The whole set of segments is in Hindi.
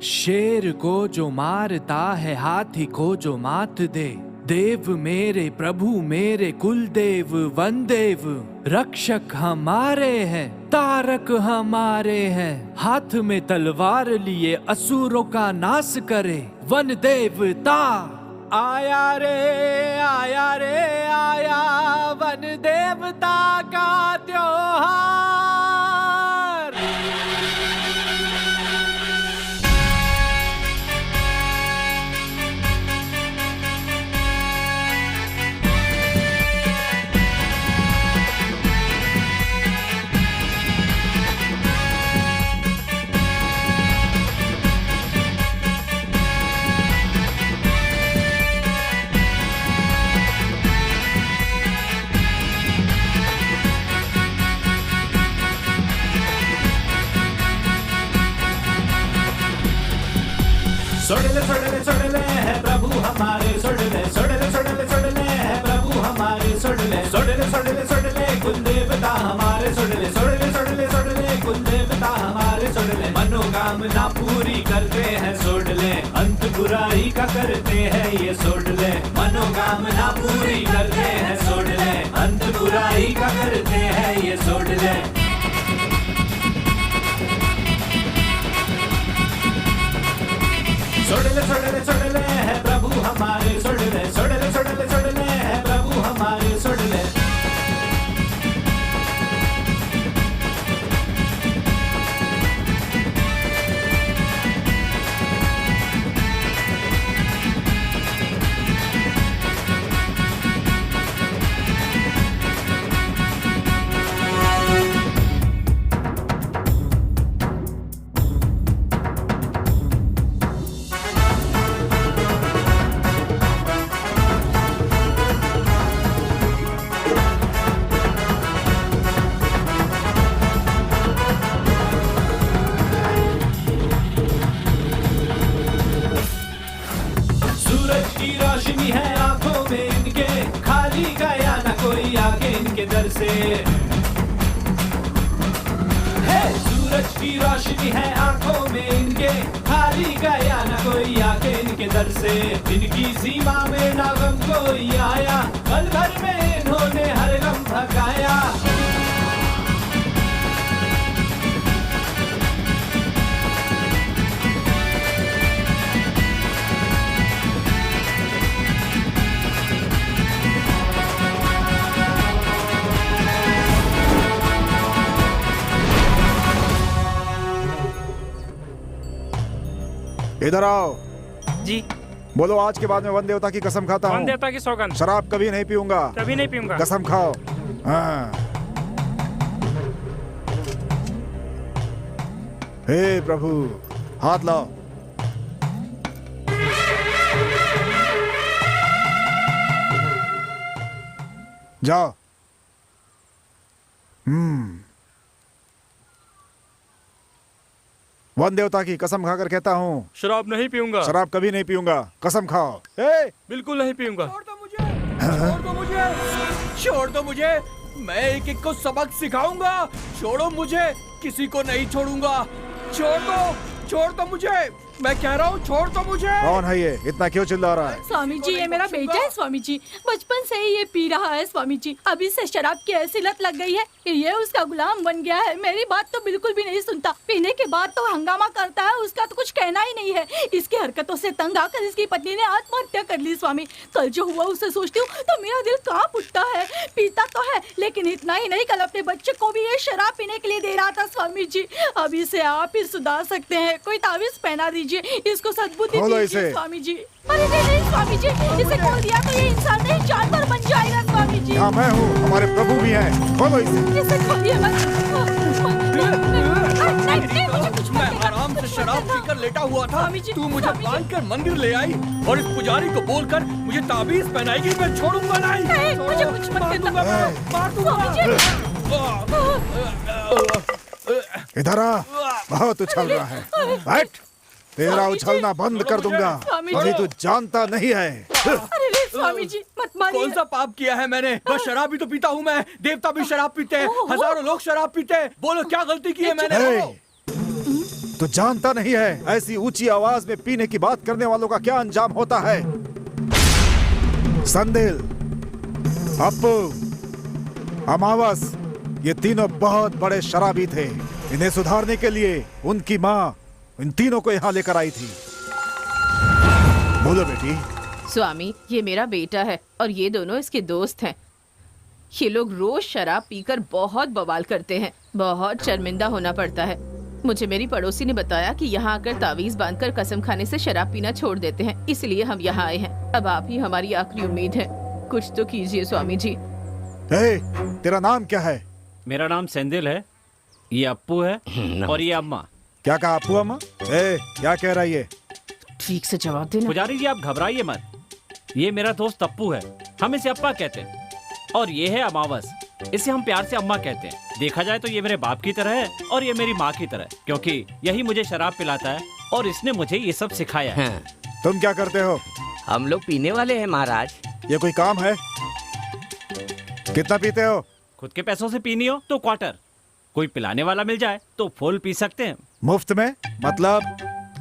शेर को जो मारता है हाथी को जो मात दे, देव मेरे प्रभु मेरे कुलदेव वनदेव, रक्षक हमारे हैं तारक हमारे हैं, हाथ में तलवार लिए असुरों का नाश करे वन देवता। आया रे आया रे आया वन देवता का त्योहार। सोडले है प्रभु हमारे, सोडले है प्रभु हमारे, सोडले कुल देवता हमारे, सोडले कुल देवता हमारे, सोडले मनोकामना पूरी करते हैं, सोडले अंत बुराई का करते हैं ये, सोडले मनोकामना पूरी करते हैं, सोडले अंत बुराई का करते हैं ये, सोडले। सोडले है प्रभु हमारे, सोडले है प्रभु हमारे, सोडले। है आंखों में इनके, खाली गया न कोई आके इनके दर से, है सूरज की रोशनी है आंखों में इनके, खाली गया न कोई आके इनके दर से, इनकी सीमा में ना गम कोई आया, पल भर में इन्होंने हर गम भगाया। इधर आओ। जी। बोलो आज के बाद मैं वन देवता की कसम खाता हूँ। वन देवता की सौगंध। शराब कभी नहीं पीऊंगा। कभी नहीं पीऊंगा। कसम खाओ। हाँ। हे प्रभु हाथ लाओ। जाओ। वन देवता की कसम खाकर कहता हूँ शराब नहीं पीऊंगा। शराब कभी नहीं पीऊंगा। कसम खाओ। बिल्कुल नहीं पीऊंगा। छोड़ दो मुझे, छोड़ दो मुझे, छोड़ दो मुझे, मैं एक एक को सबक सिखाऊंगा। छोड़ो मुझे, किसी को नहीं छोड़ूंगा। छोड़ दो मुझे, मैं कह रहा हूँ छोड़ दो मुझे। कौन है ये? इतना क्यों चिल्ला रहा है? स्वामी जी ये मेरा बेटा है स्वामी जी, बचपन से ही ये पी रहा है स्वामी जी, अभी से शराब की ऐसी लत लग गई है कि ये उसका गुलाम बन गया है। मेरी बात तो बिल्कुल भी नहीं सुनता, पीने के बाद तो हंगामा करता है, उसका तो कुछ कहना ही नहीं है। इसकी हरकतों से तंग आकर इसकी पत्नी ने आत्महत्या कर ली स्वामी। कल जो हुआ उसे सोचती हूँ तो मेरा दिल कांप उठता है। पीता तो है लेकिन इतना ही नहीं, कल अपने बच्चे को भी ये शराब पीने के लिए दे रहा था स्वामी जी। अब इसे आप ही सुधार सकते हैं, कोई तावीज पहना दीजिए, इसको सद्बुद्धि दीजिए स्वामी जी। अरे नहीं स्वामी जी, इसे खोल दिया तो ये इंसान नहीं जानवर बन जाएगा स्वामी जी। यहाँ मैं हूँ, हमारे प्रभु भी हैं, खोलो इसे खोलिए मत। मैं आराम से शराब पीकर लेटा हुआ था, तू मुझे बांधकर मंदिर ले आई और इस पुजारी को बोलकर मुझे ताबीज पहनाएगी। मैं छोड़ूंगा नहीं, मुझे कुछ मत करना, मार दूंगा। इधर आ, बहुत उछल रहा है, बैठ। तेरा उछलना बंद कर दूंगा, अभी तू जानता नहीं है। अरे स्वामी जी मत मारिए। कौन सा पाप किया है मैंने? बस शराब भी तो पीता हूँ मैं, देवता भी शराब पीते हैं, हजारों लोग शराब पीते हैं। बोलो क्या गलती की है मैंने? तो जानता नहीं है ऐसी ऊंची आवाज में पीने की बात करने वालों का क्या अंजाम होता है। संदिल, अप्पू, अमावस, ये तीनों बहुत बड़े शराबी थे। इन्हें सुधारने के लिए उनकी माँ इन तीनों को यहाँ लेकर आई थी। बोलो बेटी। स्वामी, ये मेरा बेटा है और ये दोनों इसके दोस्त हैं। ये लोग रोज शराब पीकर बहुत बवाल करते हैं। बहुत शर्मिंदा होना पड़ता है। मुझे मेरी पड़ोसी ने बताया कि यहाँ आकर तावीज बांधकर कसम खाने से शराब पीना छोड़ देते हैं, इसलिए हम यहाँ आए हैं। अब आप ही हमारी आखिरी उम्मीद है, कुछ तो कीजिए स्वामी जी। तेरा नाम क्या है? मेरा नाम सेंदिल है, ये अप्पू है और ये अम्मा। क्या कहा अप्पू अम्मा? क्या कह रहा है ये? ठीक से जवाब देना। पुजारी जी, आप घबराइए मत। ये मेरा दोस्त अप्पू है, हम इसे अप्पा कहते हैं। और ये है अमावस, इसे हम प्यार से अम्मा कहते हैं। देखा जाए तो ये मेरे बाप की तरह है और ये मेरी माँ की तरह, क्योंकि यही मुझे शराब पिलाता है और इसने मुझे ये सब सिखाया है। तुम क्या करते हो? हम लोग पीने वाले हैं महाराज। ये कोई काम है? कितना पीते हो? खुद के पैसों से पीनी हो तो क्वार्टर, कोई पिलाने वाला मिल जाए तो फुल पी सकते हैं। मुफ्त में? मतलब?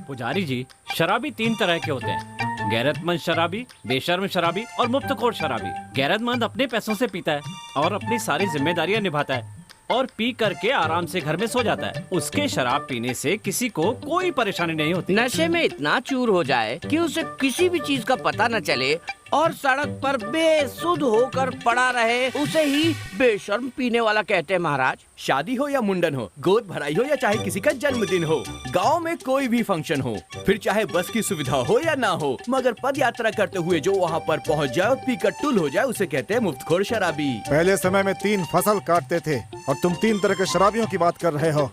पुजारी जी, शराबी 3 तरह के होते हैं, गैरतमंद शराबी, बेशर्म शराबी और मुफ्तखोर शराबी। गैरतमंद अपने पैसों से पीता है और अपनी सारी जिम्मेदारियां निभाता है और पी करके आराम से घर में सो जाता है। उसके शराब पीने से किसी को कोई परेशानी नहीं होती। नशे में इतना चूर हो जाए कि उसे किसी भी चीज का पता न चले और सड़क पर बेसुध होकर पड़ा रहे, उसे ही बेशर्म पीने वाला कहते हैं महाराज। शादी हो या मुंडन हो, गोद भराई हो या चाहे किसी का जन्मदिन हो, गांव में कोई भी फंक्शन हो, फिर चाहे बस की सुविधा हो या ना हो, मगर पद यात्रा करते हुए जो वहाँ पर पहुँच जाए और पीकर टुल हो जाए, उसे कहते हैं मुफ्तखोर शराबी। पहले समय में 3 फसल काटते थे और तुम 3 तरह के शराबियों की बात कर रहे हो।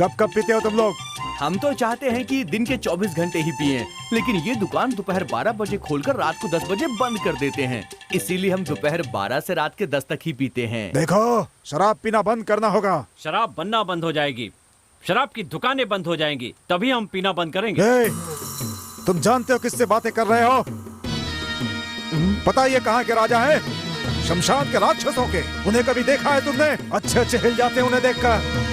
कब कब पीते हो तुम लोग? हम तो चाहते हैं कि दिन के 24 घंटे ही पिएं, लेकिन ये दुकान दोपहर 12 बजे खोलकर रात को 10 बजे बंद कर देते हैं, इसीलिए हम दोपहर 12 से रात के 10 तक ही पीते हैं। देखो, शराब पीना बंद करना होगा। शराब बनना बंद हो जाएगी, शराब की दुकानें बंद हो जाएंगी, तभी हम पीना बंद करेंगे। तुम जानते हो किससे बातें कर रहे हो? पता ये कहाँ के राजा है? शमशान के राक्षसों के। उन्हें कभी देखा है तुमने? अच्छे हिल जाते हैं उन्हें देखकर।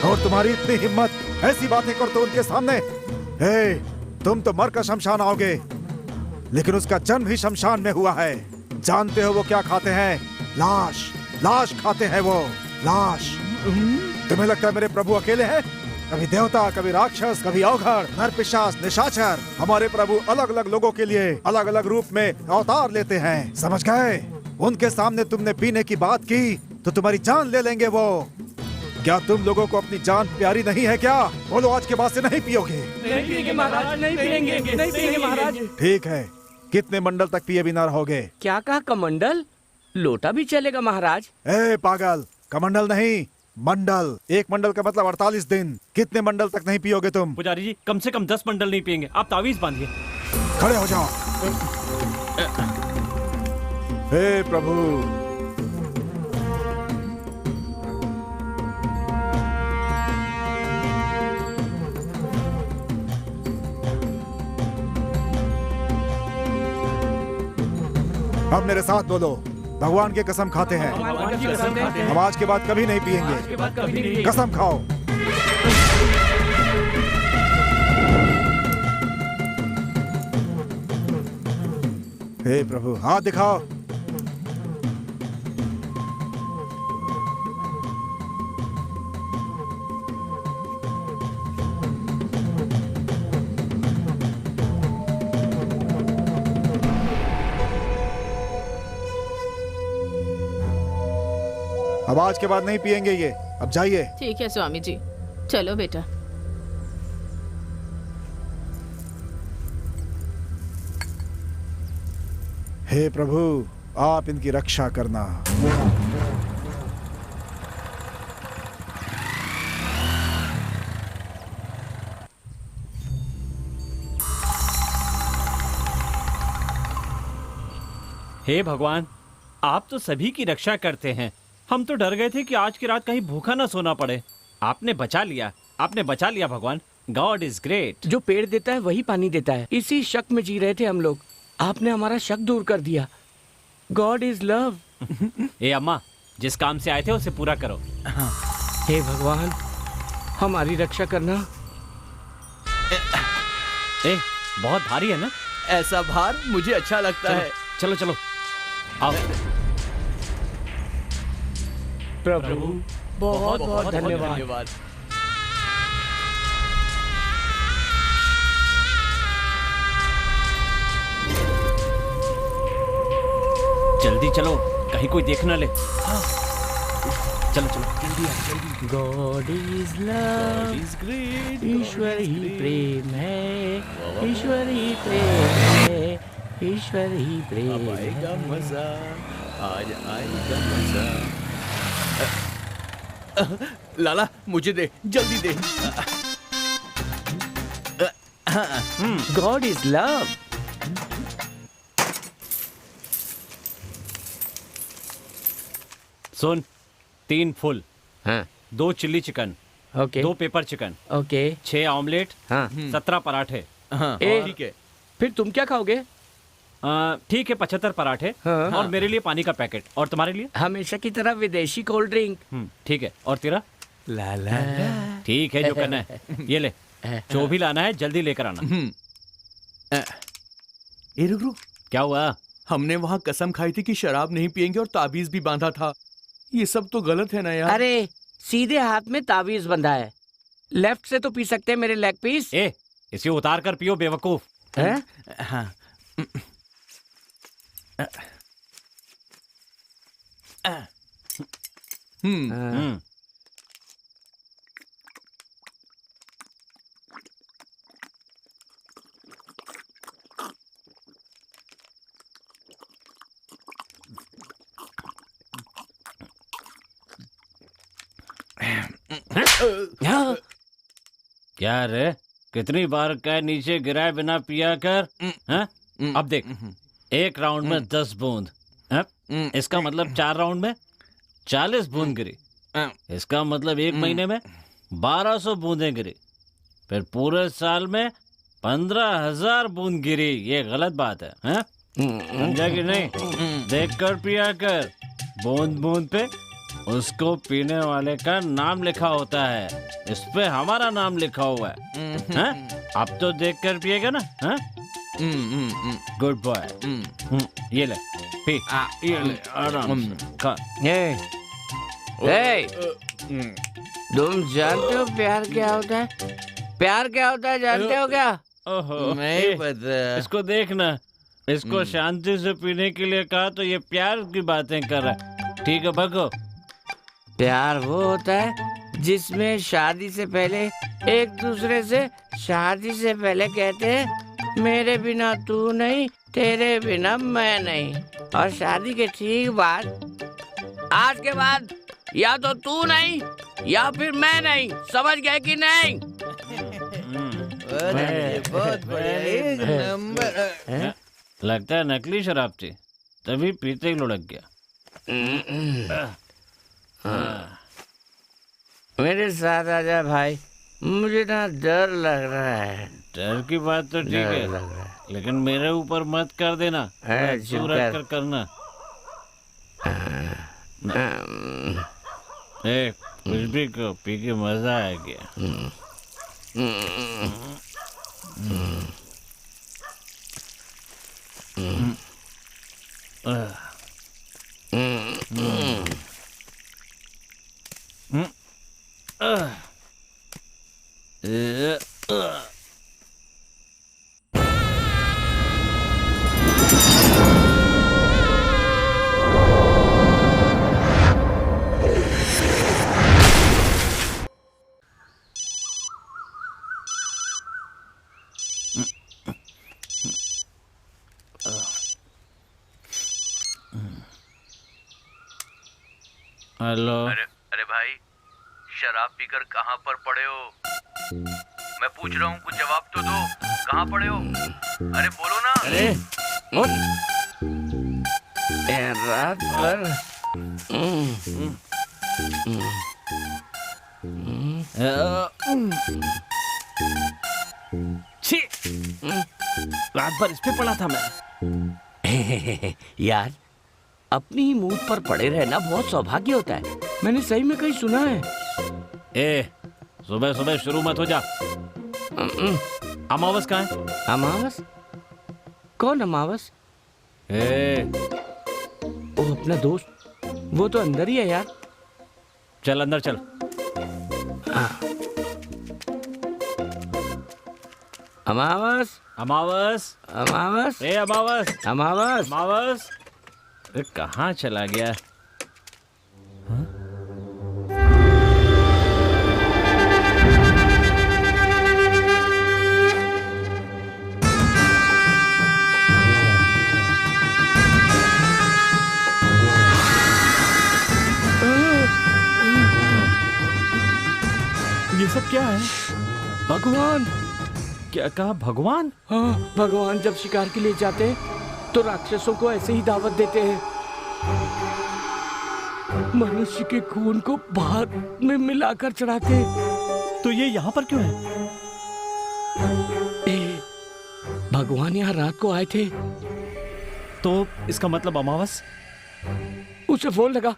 और तुम्हारी इतनी हिम्मत, ऐसी बातें करते उनके सामने। तुम तो मरकर शमशान आओगे, लेकिन उसका जन्म ही शमशान में हुआ है। जानते हो वो क्या खाते हैं? लाश, लाश खाते हैं वो, लाश। तुम्हें लगता है मेरे प्रभु अकेले हैं? कभी देवता, कभी राक्षस, कभी अवघड़, नरपिशाच, निशाचर। हमारे प्रभु अलग अलग लोगों के लिए अलग अलग रूप में अवतार लेते हैं, समझ गए? उनके सामने तुमने पीने की बात की तो तुम्हारी जान ले लेंगे वो। क्या तुम लोगों को अपनी जान प्यारी नहीं है क्या? बोलो, आज के बाद से नहीं पियोगे। नहीं पिएंगे महाराज, नहीं पिएंगे, नहीं पिएंगे महाराज। ठीक है, कितने मंडल तक पिए बिना रहोगे? क्या कहा? कमंडल? लोटा भी चलेगा महाराज? पागल, कमंडल नहीं, मंडल। 1 मंडल का मतलब 48 दिन। कितने मंडल तक नहीं पियोगे तुम? पुजारी जी, कम से कम 10 मंडल नहीं पिएंगे। आप तावीज बांधिए। खड़े हो जाओ। हे प्रभु, अब मेरे साथ बोलो, भगवान की कसम खाते हैं हम आज के बाद कभी नहीं पिएंगे। कसम खाओ। हे प्रभु, हाथ दिखाओ। अब आज के बाद नहीं पिएंगे ये। अब जाइए। ठीक है स्वामी जी, चलो बेटा। हे प्रभु, आप इनकी रक्षा करना। हे भगवान, आप तो सभी की रक्षा करते हैं। हम तो डर गए थे कि आज की रात कहीं भूखा ना सोना पड़े। आपने बचा लिया, आपने बचा लिया भगवान। God is great. जो पेड़ देता है वही पानी देता है। इसी शक में जी रहे थे हम लोग, आपने हमारा शक दूर कर दिया। God is love. ए अम्मा, जिस काम से आए थे उसे पूरा करो। हे भगवान, हमारी रक्षा करना। ए, बहुत भारी है ना? ऐसा भार मुझे अच्छा लगता है। चलो चलो आओ। प्रभु बहुत बहुत धन्यवाद। जल्दी चलो, कहीं कोई देख ना ले। चलो चलो जल्दी आओ। गॉड इज लव, ईश्वर ही प्रेम है, ईश्वर ही प्रेम है, ईश्वर ही प्रेम है। आएगा मजा, आज आएगा मजा। लाला मुझे दे, जल्दी दे। God is love. सुन, 3 फुल, हाँ 2 chilli chicken, okay 2 pepper chicken, okay 6 omelette, हाँ 17 पराठे। हाँ ए, ठीक है। फिर तुम क्या खाओगे? ठीक है, 75 पराठे हाँ। और मेरे लिए पानी का पैकेट। और तुम्हारे लिए? हमेशा की तरह विदेशी कोल्ड ड्रिंक। ठीक है। और तेरा? लाला ठीक है, जो करना है ये ले। जो भी लाना है जल्दी लेकर आना। ए रुक रुक, क्या हुआ? हमने वहाँ कसम खाई थी कि शराब नहीं पियेंगे और ताबीज भी बांधा था। ये सब तो गलत है ना यार। अरे सीधे हाथ में ताबीज बंधा है, लेफ्ट से तो पी सकते हैं मेरे लेग पीस। ए, इसे उतार कर पियो बेवकूफ। हैं? हाँ हम्म। क्या रे, कितनी बार कह नीचे गिराए बिना पिया कर। हाँ? अब देख, एक राउंड में 10 बूंद, हाँ? इसका मतलब 4 राउंड में 40 बूंद गिरी। इसका मतलब 1 महीने में 1200 बूंदें गिरी। फिर पूरे साल में 15,000 बूंद गिरी। ये गलत बात है, हाँ? समझा कि नहीं? देख कर पिया कर। बूंद बूंद पे उसको पीने वाले का नाम लिखा होता है, इस पे हमारा नाम लिखा हुआ है। हाँ? अब तो देख कर पिएगा ना? हाँ? Good boy. ये ले पी, ये ले आराम से खा। तुम जानते हो प्यार क्या होता है? प्यार क्या होता है जानते हो क्या? ओहो, नहीं पता। इसको देखना, इसको शांति से पीने के लिए कहा तो ये प्यार की बातें कर रहा है। ठीक है, भगो। प्यार वो होता है जिसमें शादी से पहले एक दूसरे से शादी से पहले कहते हैं मेरे बिना तू नहीं, तेरे बिना मैं नहीं, और शादी के ठीक बाद आज के बाद या तो तू नहीं या फिर मैं नहीं। समझ गए कि नहीं? बहुत बढ़िया, एक नंबर। लगता है नकली शराब थी, तभी पीते ही लुढ़क गया। मेरे साथ आजा भाई, मुझे ना डर लग रहा है। डर की बात तो ठीक डर लग है, रहा है। लेकिन मेरे ऊपर मत कर देना। चुप दूर रख कर। कर करना। ए, कुछ भी कहो, पी के मजा आ गया। हेलो। अरे भाई, शराब पीकर कहाँ पर पड़े हो? मैं पूछ रहा हूँ, कुछ जवाब तो दो। कहाँ पड़े हो? अरे बोलो ना। अरे रात भर छी, रात भर इस पे पड़ा था मैं। यार, अपनी ही मूड पर पड़े रहना बहुत सौभाग्य होता है। मैंने सही में कहीं सुना है। ए, सुबह सुबह शुरू मत हो जा। अमावस कहाँ है? अमावस? कौन अमावस? वो अपना दोस्त, वो तो अंदर ही है यार। चल अंदर चल। अमावस, अमावस, अमावस, ए अमावस, अमावस, अमावस। अरे कहाँ चला गया? ये सब क्या है? भगवान। क्या कहा? भगवान? हाँ, भगवान जब शिकार के लिए जाते हैं तो राक्षसों को ऐसे ही दावत देते हैं। मनुष्य के खून को भात में मिलाकर चढ़ाते। तो ये यहाँ पर क्यों है? भगवान यहाँ रात को आए थे। तो इसका मतलब अमावस? उसे फोन लगा।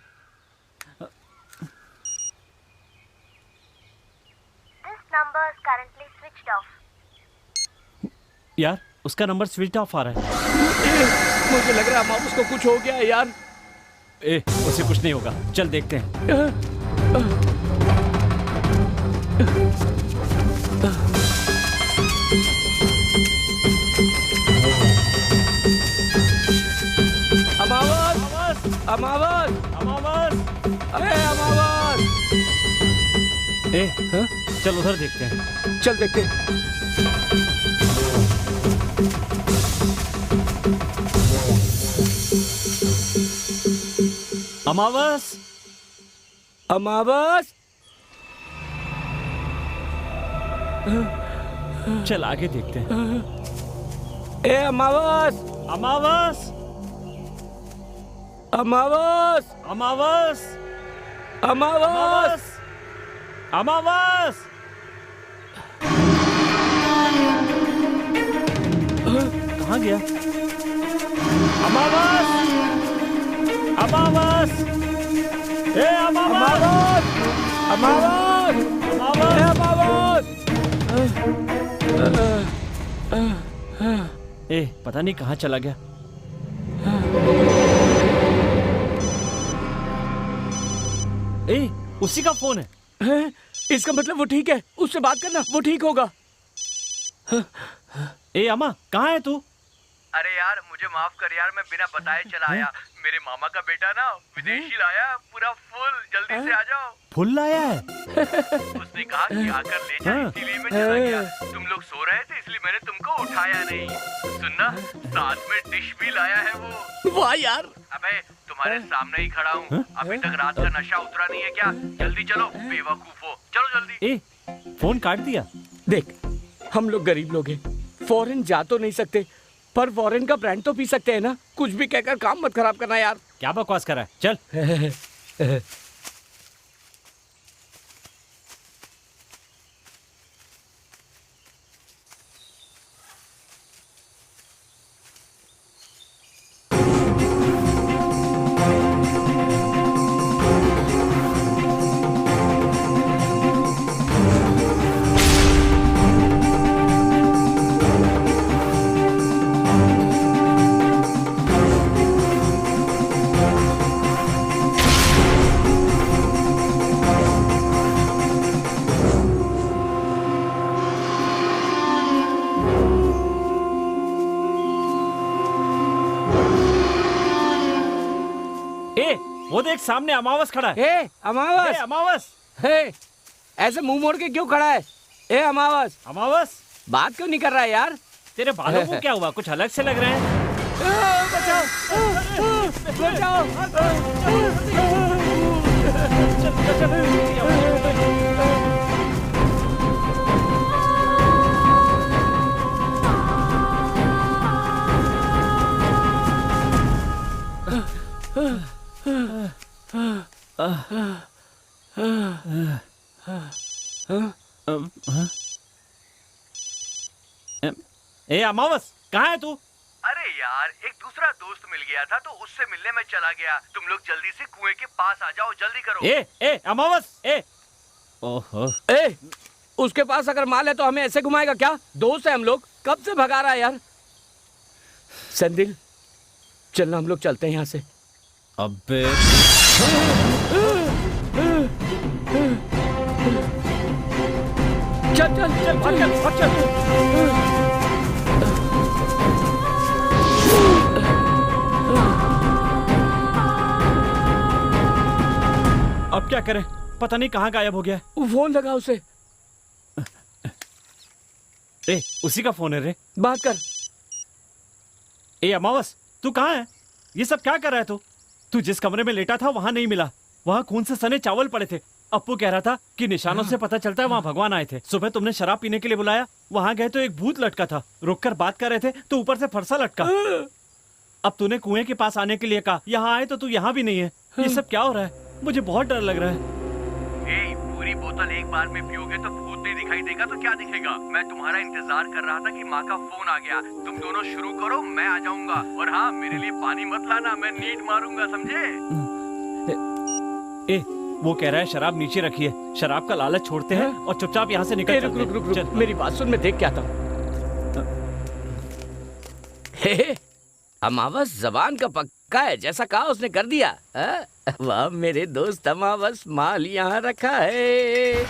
यार उसका नंबर स्विच ऑफ आ रहा है। मुझे लग रहा है अमावस को कुछ हो गया है यार। उसे कुछ नहीं होगा, चल देखते हैं। अमावस, अमावस, अमावस, अरे अमावस। चल उधर देखते हैं। चल देखते हैं। अमावस, अमावस। चल आगे देखते हैं। ए अमावस, अमावस, अमावस, अमावस, अमावस, अमावस। कहाँ गया? अमावस, अमावस, ए अमावस, अमावस, अमावस, अमावस। पता नहीं कहाँ चला गया। उसी का फोन है। इसका मतलब वो ठीक है, उससे बात करना, वो ठीक होगा। अम्मा कहाँ है तू? अरे यार मुझे माफ कर यार, मैं बिना बताए चला आया। मेरे मामा का बेटा ना विदेशी लाया पूरा फुल, जल्दी से आ जाओ। फुल लाया है? उसने कहा कि आकर ले जा, इसीलिए मैं चला गया। तुम लोग सो रहे थे इसलिए मैंने तुमको उठाया नहीं। सुनना, साथ में डिश भी लाया है वो। वाह यार। अबे तुम्हारे सामने ही खड़ा हूँ, अभी तक रात का नशा उतरा नहीं है क्या? जल्दी चलो बेवकूफो, चलो जल्दी। फोन काट दिया। देख, हम लोग गरीब लोग हैं, फॉरेन जा तो नहीं सकते, पर फॉरेन का ब्रांड तो पी सकते हैं ना। कुछ भी कहकर काम मत खराब करना यार। क्या बकवास कर रहा है? चल। वो देख सामने अमावस खड़ा है। अमावस, अमावस, ऐसे मुंह मोड़ के क्यों खड़ा है? अमावस, अमावस, बात क्यों नहीं कर रहा है यार? तेरे बालों को क्या हुआ? कुछ अलग से लग रहे हैं। बचाओ, अमावस कहाँ है तू? अरे यार एक दूसरा दोस्त मिल गया था तो उससे मिलने में चला गया। तुम लोग जल्दी से कुएं के पास आ जाओ, जल्दी करो। अमावस, ओहो, उसके पास अगर माल है तो हमें ऐसे घुमाएगा क्या? दोस्त है हम लोग, कब से भगा रहा है यार। सेंदिल चलना, हम लोग चलते हैं यहाँ से। अबे चल चल चल भाग चल भाग चल। अब क्या करें, पता नहीं कहाँ गायब हो गया है। फोन लगा उसे। ए, उसी का फोन है रे। बात कर। ए अमावस, तू कहाँ है? ये सब क्या कर रहा है तू? तू जिस कमरे में लेटा था वहां नहीं मिला, वहां खून से सने चावल पड़े थे। अप्पू कह रहा था कि निशानों से पता चलता है वहां भगवान आए थे। सुबह तुमने शराब पीने के लिए बुलाया, वहां गए तो एक भूत लटका था। रुककर बात कर रहे थे तो ऊपर से फरसा लटका। अब तूने कुएं के पास आने के लिए कहा, यहाँ आए तो तू यहाँ भी नहीं है। ये सब क्या हो रहा है? मुझे बहुत डर लग रहा है। पूरी बोतल एक बार में पियोगे तो भूत नहीं दिखाई देगा तो क्या दिखेगा? मैं तुम्हारा इंतजार कर रहा था कि माँ का फोन आ गया। तुम दोनों शुरू करो, मैं आ जाऊंगा। और हाँ, मेरे लिए पानी मत लाना, मैं नीड मारूंगा, समझे? ए, वो कह रहा है शराब नीचे रखिए। शराब का लालच छोड़ते हैं और चुपचाप यहाँ से निकल चलते हैं। रुक, मेरी बात सुन, मैं देख क्या था। अमावस जबान का पक्का है, जैसा कहा उसने कर दिया। वाह मेरे दोस्त अमावस, माल यहाँ रखा है।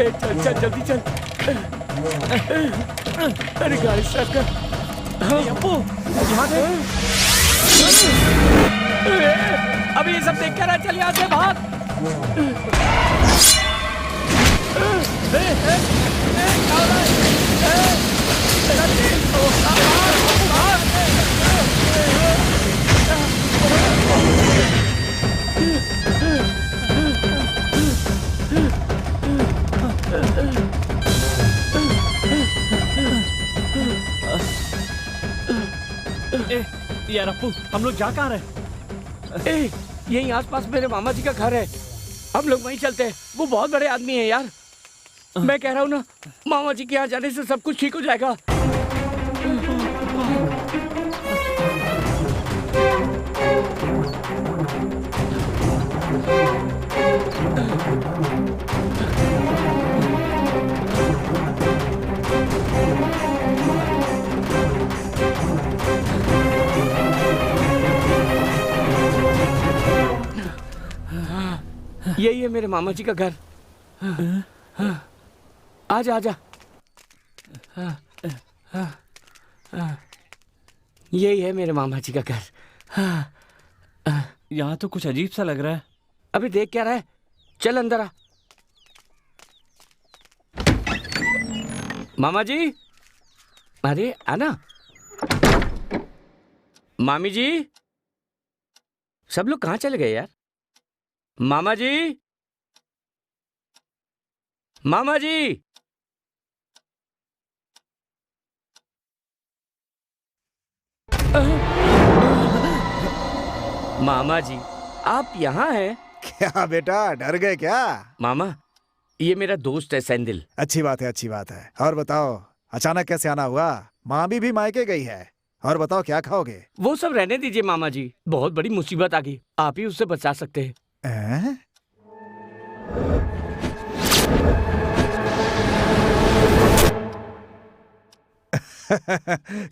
चल चल जल्दी चल। अरे गाड़ी स्टार्ट कर। अप्पू यहाँ देख। अभी ये सब देख कर चल यहाँ से भाग। यार अप्पू, हम लोग जा कहाँ रहे? यहीं आसपास मेरे मामा जी का घर है, हम लोग वहीं चलते हैं। वो बहुत बड़े आदमी हैं यार। मैं कह रहा हूँ ना, मामा जी के यहाँ जाने से सब कुछ ठीक हो जाएगा। यही है मेरे मामा जी का घर। आजा आजा। यही है मेरे मामा जी का घर। यहाँ तो कुछ अजीब सा लग रहा है। अभी देख क्या रहा है? चल अंदर आ। मामा जी, अरे आना। मामी जी, सब लोग कहाँ चले गए यार? मामा जी, मामा जी। मामा जी, आप यहाँ हैं? क्या बेटा, डर गए क्या? मामा, ये मेरा दोस्त है सेंदिल। अच्छी बात है, अच्छी बात है। और बताओ, अचानक कैसे आना हुआ? मामी भी मायके गई है। और बताओ क्या खाओगे? वो सब रहने दीजिए मामा जी, बहुत बड़ी मुसीबत आ गई, आप ही उससे बचा सकते हैं।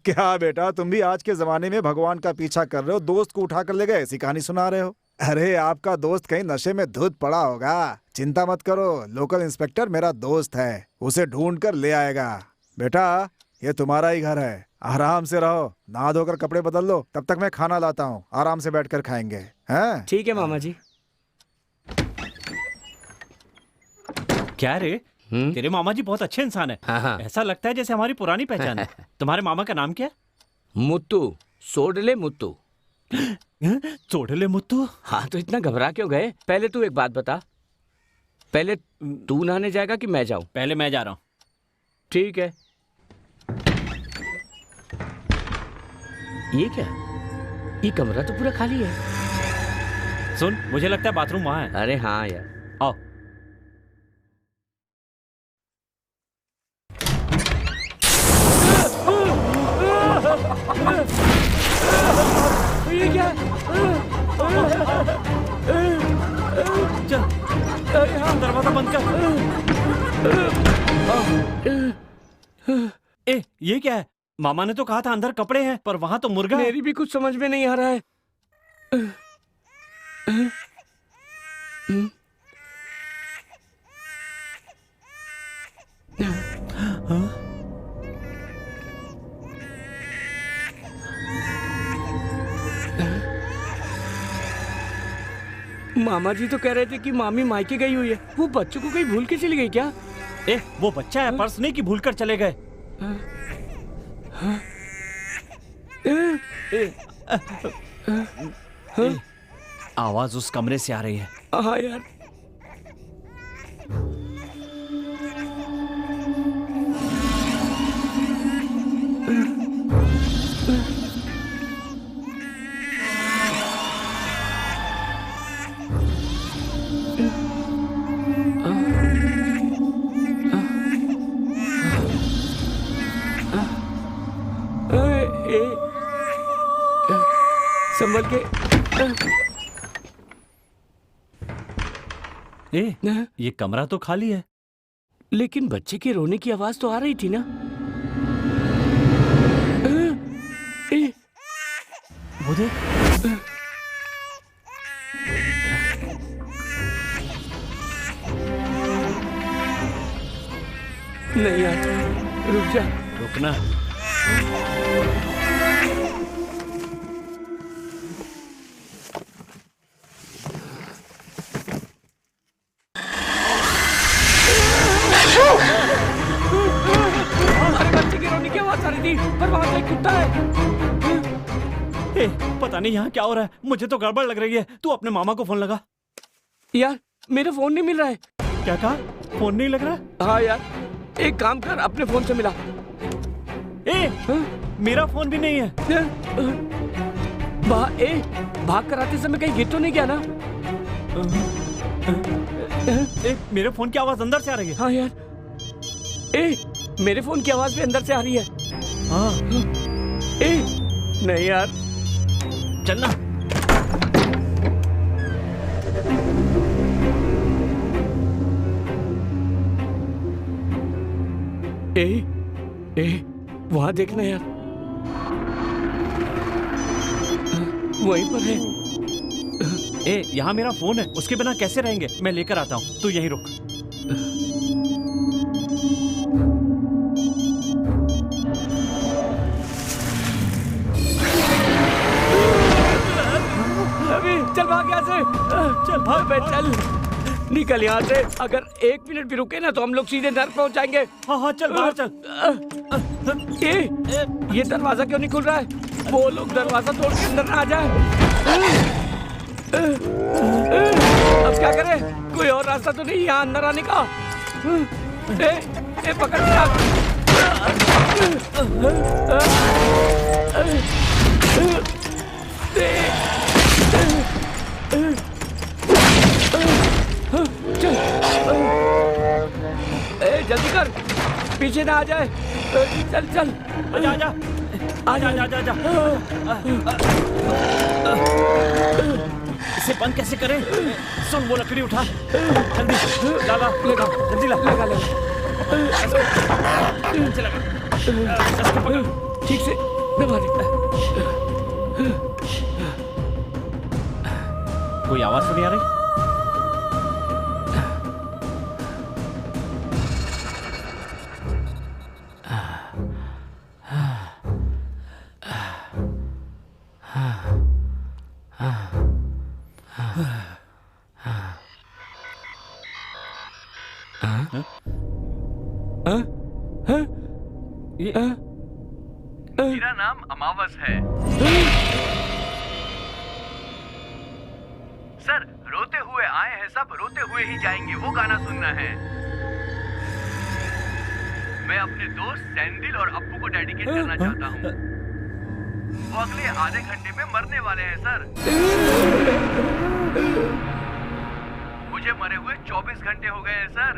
क्या बेटा, तुम भी आज के जमाने में भगवान का पीछा कर रहे हो, दोस्त को उठा कर ले गए, ऐसी कहानी सुना रहे हो? अरे आपका दोस्त कहीं नशे में धुत पड़ा होगा। चिंता मत करो, लोकल इंस्पेक्टर मेरा दोस्त है, उसे ढूंढ कर ले आएगा। बेटा, ये तुम्हारा ही घर है, आराम से रहो, नहा धोकर कपड़े बदल लो, तब तक मैं खाना लाता हूँ, आराम से बैठकर खाएंगे। हैं? ठीक है मामा जी। क्या रे, तेरे मामा जी बहुत अच्छे इंसान है। हाँ। ऐसा लगता है जैसे हमारी पुरानी पहचान है। तुम्हारे मामा का नाम क्या है? मुत्तू, सोडले मुत्तू। सोडले मुत्तू? हाँ, तो इतना घबरा क्यों गए? पहले तू एक बात बता, पहले तू नहाने जाएगा कि मैं जाऊं? पहले मैं जा रहा हूँ। ठीक है। ये क्या? ये कमरा तो पूरा खाली है। सुन, मुझे लगता है बाथरूम वहाँ है। अरे हाँ यार, आओ। ये क्या? चल, दरवाजा बंद कर। ए, ये क्या है? मामा ने तो कहा था अंदर कपड़े हैं, पर वहाँ तो मुर्गा है। मेरी भी कुछ समझ में नहीं आ रहा है। मामा जी तो कह रहे थे कि मामी मायके गई हुई है। वो बच्चों को कहीं भूल के चली गई क्या? ए, वो बच्चा है, पर्स नहीं कि भूल कर चले गए। आवाज उस कमरे से आ रही है। हाँ यार। संभल के। ये कमरा तो खाली है, लेकिन बच्चे के रोने की आवाज तो आ रही थी ना। वो देख। नहीं यार, रुक जा। रुकना। पर वहाँ पे कुत्ता है। पता नहीं यहाँ क्या हो रहा है, मुझे तो गड़बड़ लग रही है। तू अपने मामा को फोन लगा। यार मेरा फोन नहीं मिल रहा है। क्या कहा? फोन नहीं लग रहा? हाँ यार, एक काम कर, अपने फोन से मिला। मेरा फोन भी नहीं है। भाग कर आते समय कहीं गिर तो नहीं गया ना? मेरे फोन की आवाज अंदर से आ रही है। हाँ यार, मेरे फोन की आवाज भी अंदर से आ रही है। हाँ। नहीं यार, चलना। वहां देखना यार, वहीं पर है। यहाँ मेरा फोन है, उसके बिना कैसे रहेंगे? मैं लेकर आता हूँ, तू यहीं रुक। चल भाग यहाँ से। चल भाग, चल निकल यहाँ से। अगर 1 मिनट भी रुके ना तो हम लोग सीधे नर्क पहुँच जाएंगे। हाँ चल बाहर चल। ये दरवाजा क्यों नहीं खुल रहा है? वो लोग दरवाजा तोड़ के अंदर ना आ जाए। अब क्या करें? कोई और रास्ता तो नहीं यहाँ अंदर आने का? पकड़ लिया। जल्दी कर, पीछे ना आ जाए। चल चल, आजा आजा आजा आजा आजा। इसे बंद कैसे करें? सुन, वो लकड़ी उठा, जल्दी लगा, जल्दी लगा। ठीक से दबा दे। कोई आवाज तो नहीं आ रही? मेरा नाम अमावस है। सर, रोते हुए आए हैं सब, रोते हुए ही जाएंगे, वो गाना सुनना है। मैं अपने दोस्त सैंडिल और अप्पू को डेडिकेट करना चाहता हूँ। वो अगले आधे घंटे में मरने वाले हैं सर। मुझे मरे हुए 24 घंटे हो गए हैं सर।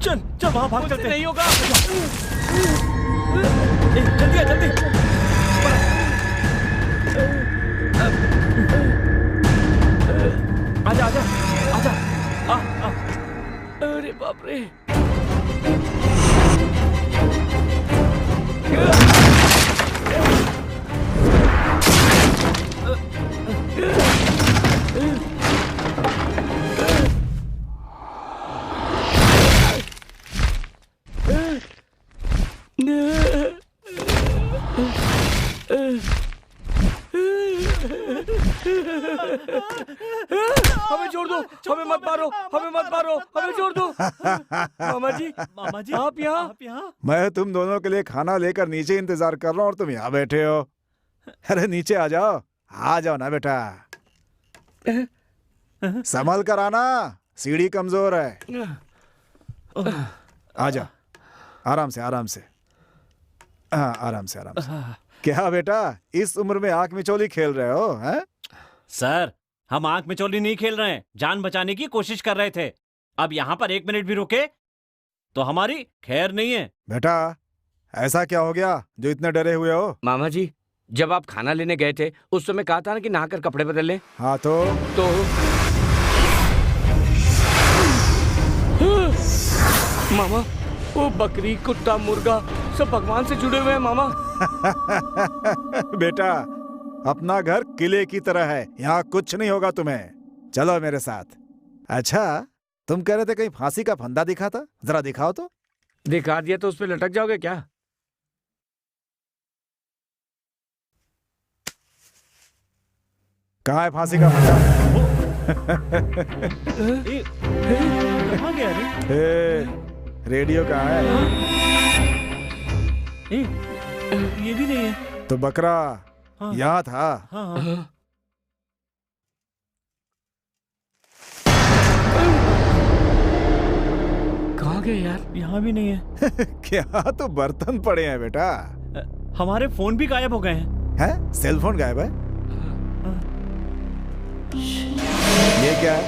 चल चल वहां भाग चलते। नहीं होगा। जल्दी आ जल्दी। आजा आजा आजा। आ। अरे बाप रे। हमें छोड़ दो, हमें मत मारो, हमें मत मारो, हमें छोड़ दो। मामा जी आप यहाँ। मैं तुम दोनों के लिए खाना लेकर नीचे इंतजार कर रहा हूँ और तुम यहाँ बैठे हो। अरे नीचे आ जाओ ना बेटा। संभल कर आना, सीढ़ी कमजोर है। आ जा, आराम से आराम से। हाँ आराम से आराम से। क्या बेटा इस उम्र में आंख मिचौली खेल रहे हो हैं? सर हम आंख मिचौली नहीं खेल रहे हैं, जान बचाने की कोशिश कर रहे थे। अब यहाँ पर 1 मिनट भी रुके तो हमारी खैर नहीं है। बेटा ऐसा क्या हो गया जो इतने डरे हुए हो? मामा जी जब आप खाना लेने गए थे उस समय कहा था ना कि नहाकर कपड़े बदल लें। हाँ तो मामा वो बकरी कुत्ता मुर्गा सब भगवान से जुड़े हुए हैं मामा। बेटा अपना घर किले की तरह है, यहाँ कुछ नहीं होगा तुम्हें। चलो मेरे साथ। अच्छा तुम कह रहे थे कहीं फांसी का फंदा दिखा था, जरा दिखाओ तो। दिखा दिया तो उस पे लटक जाओगे क्या? कहाँ है फांसी का फंदा? कहाँ गया रे? रेडियो कहाँ है? ये भी नहीं है। तो बकरा हाँ। यहाँ था। हाँ। कहाँ गए यार? यहाँ भी नहीं है। क्या तो बर्तन पड़े हैं बेटा। हमारे फोन भी गायब हो गए हैं। हैं? सेल फोन गायब है? ये क्या है?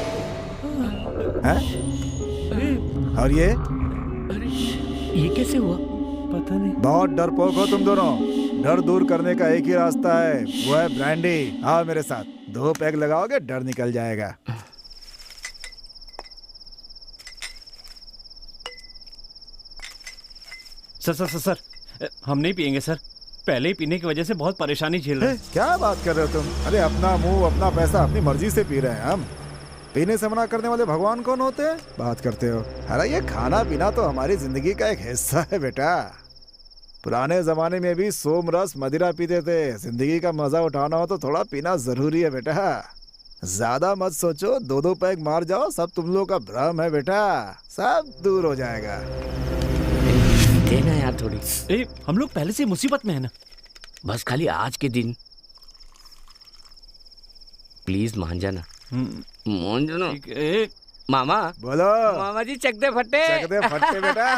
और ये कैसे हुआ? पता नहीं। बहुत डरपोक हो तुम दोनों। डर दूर करने का एक ही रास्ता है, वो है ब्रांडी। आओ मेरे साथ, 2 पैग लगाओगे डर निकल जाएगा। सर हम नहीं पिएंगे सर। पहले ही पीने की वजह से बहुत परेशानी झेल रहे हैं। क्या बात कर रहे हो तुम? अरे अपना मुंह अपना पैसा अपनी मर्जी से पी रहे हैं हम। पीने से मना करने वाले भगवान कौन होते हैं? बात करते हो। अरे ये खाना पीना तो हमारी जिंदगी का एक हिस्सा है बेटा। पुराने जमाने में भी सोमरस मदिरा पीते थे। जिंदगी का मजा उठाना हो तो थोड़ा पीना जरूरी है बेटा। ज्यादा मत सोचो, 2 पैग मार जाओ, सब तुम लोगों का भ्रम है बेटा, सब दूर हो जाएगा। देना यार थोड़ी। हम लोग पहले से मुसीबत में है ना। बस खाली आज के दिन प्लीज मान जाना। मान जाना। मामा बोलो। मामा जी चक दे फट्टे। चक दे फट्टे बेटा।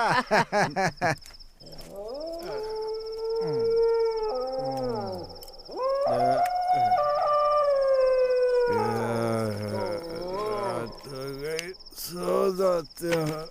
सो जाते हैं।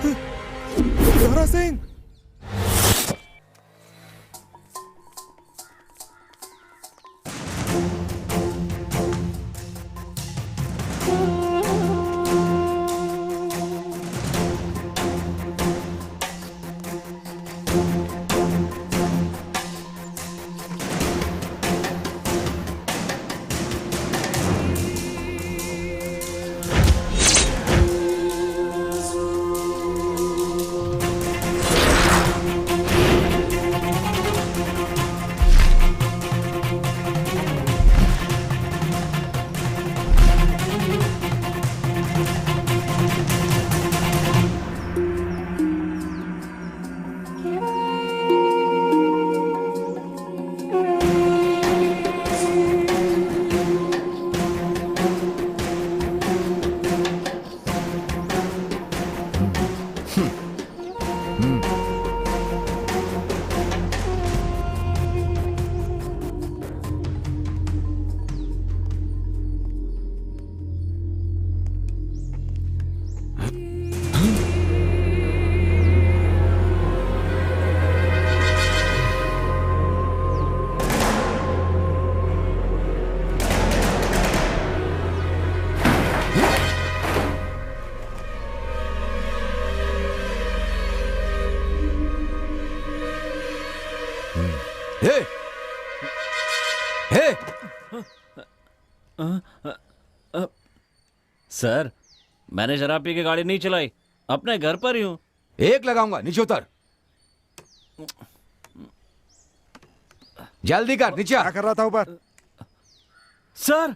दारा सिंह। हे हे सर, मैंने शराब पी के गाड़ी नहीं चलाई, अपने घर पर ही हूँ। एक लगाऊंगा, नीचे उतर। जल्दी कर, नीचे आ। क्या कर रहा था ऊपर? सर,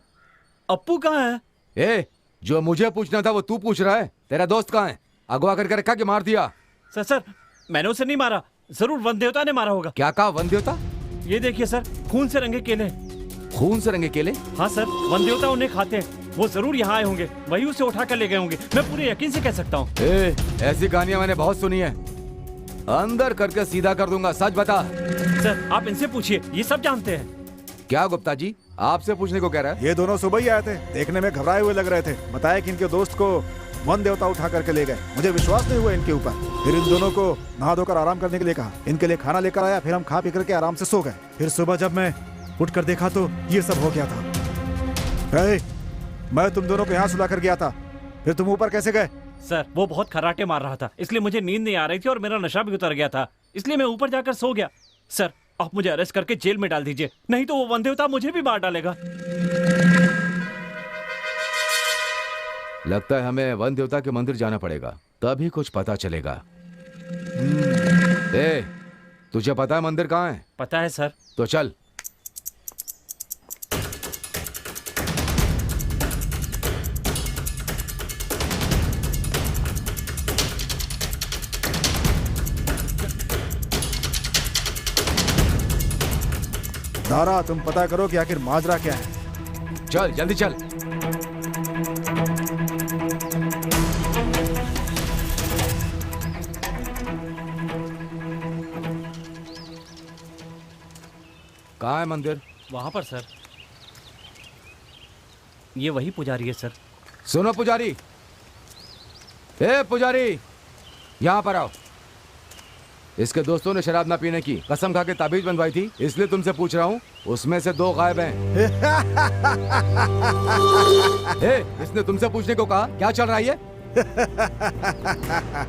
अप्पू कहाँ है? ए, जो मुझे पूछना था वो तू पूछ रहा है। तेरा दोस्त कहाँ है? अगवा करके रखा कि मार दिया? सर, मैंने उसे नहीं मारा, जरूर वन देवता ने मारा होगा। क्या कहा? वन देवता? ये देखिए सर, खून से रंगे केले। खून से रंगे केले? हाँ सर, वन देवता उन्हें खाते हैं, वो जरूर यहाँ आए होंगे, वही उसे उठा कर ले गए होंगे। मैं पूरे यकीन से कह सकता हूँ। ऐसी कहानियां मैंने बहुत सुनी है, अंदर करके सीधा कर दूंगा। सच बता। सर, आप इनसे पूछिए, ये सब जानते हैं। क्या गुप्ता जी, आपसे पूछने को कह रहा है? ये दोनों सुबह ही आए थे, देखने में घबराए हुए लग रहे थे। बताया कि इनके दोस्त को वन देवता उठा करके ले गए। मुझे विश्वास नहीं हुआ इनके ऊपर। फिर इन दोनों को नहा धोकर आराम करने के लिए कहा, इनके लिए खाना लेकर आया, फिर हम खा पी करके आराम से सो गए। फिर सुबह जब मैं उठकर देखा तो ये सब हो गया था। मैं तुम दोनों को यहाँ सुला कर गया था, फिर तुम ऊपर कैसे गए? सर, वो बहुत खर्राटे मार रहा था, इसलिए मुझे नींद नहीं आ रही थी और मेरा नशा भी उतर गया था, इसलिए मैं ऊपर जाकर सो गया। सर, आप मुझे अरेस्ट करके जेल में डाल दीजिए, नहीं तो वो वन देवता मुझे भी मार डालेगा। लगता है हमें वन देवता के मंदिर जाना पड़ेगा, तभी कुछ पता चलेगा। तुझे पता है मंदिर कहाँ है? पता है सर। तो चल। दारा, तुम पता करो कि आखिर माजरा क्या है। चल जल्दी चल। कहाँ है मंदिर? वहां पर सर। ये वही पुजारी है सर। सुनो पुजारी, ए पुजारी, यहाँ पर आओ। इसके दोस्तों ने शराब ना पीने की कसम खा के ताबीज बनवाई थी, इसलिए तुमसे पूछ रहा हूँ, उसमें से 2 गायब हैं। इसने तुमसे पूछने को कहा, क्या चल रहा है ये?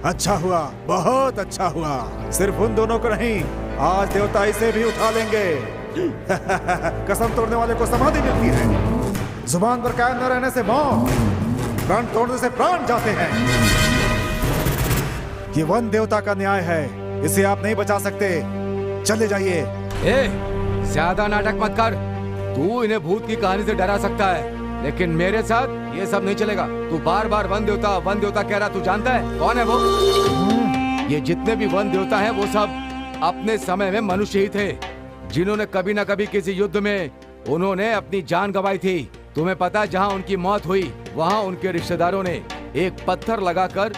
अच्छा हुआ, बहुत अच्छा हुआ। सिर्फ उन दोनों को नहीं, आज देवता इसे भी उठा लेंगे। कसम तोड़ने वाले को समाधि मिलती है, जुबान पर कायम न रहने से मौत, प्राण तोड़ने से प्राण जाते हैं। ये वन देवता का न्याय है, इसे आप नहीं बचा सकते। चले जाइए। ज्यादा नाटक मत कर। तू इन्हें भूत की कहानी से डरा सकता है, लेकिन मेरे साथ ये सब नहीं चलेगा। तू बार बार वन देवता कह रहा, तू जानता है कौन है वो? ये जितने भी वन देवता हैं वो सब अपने समय में मनुष्य ही थे, जिन्होंने कभी न कभी किसी युद्ध में उन्होंने अपनी जान गंवाई थी। तुम्हें पता है, जहाँ उनकी मौत हुई वहाँ उनके रिश्तेदारों ने एक पत्थर लगाकर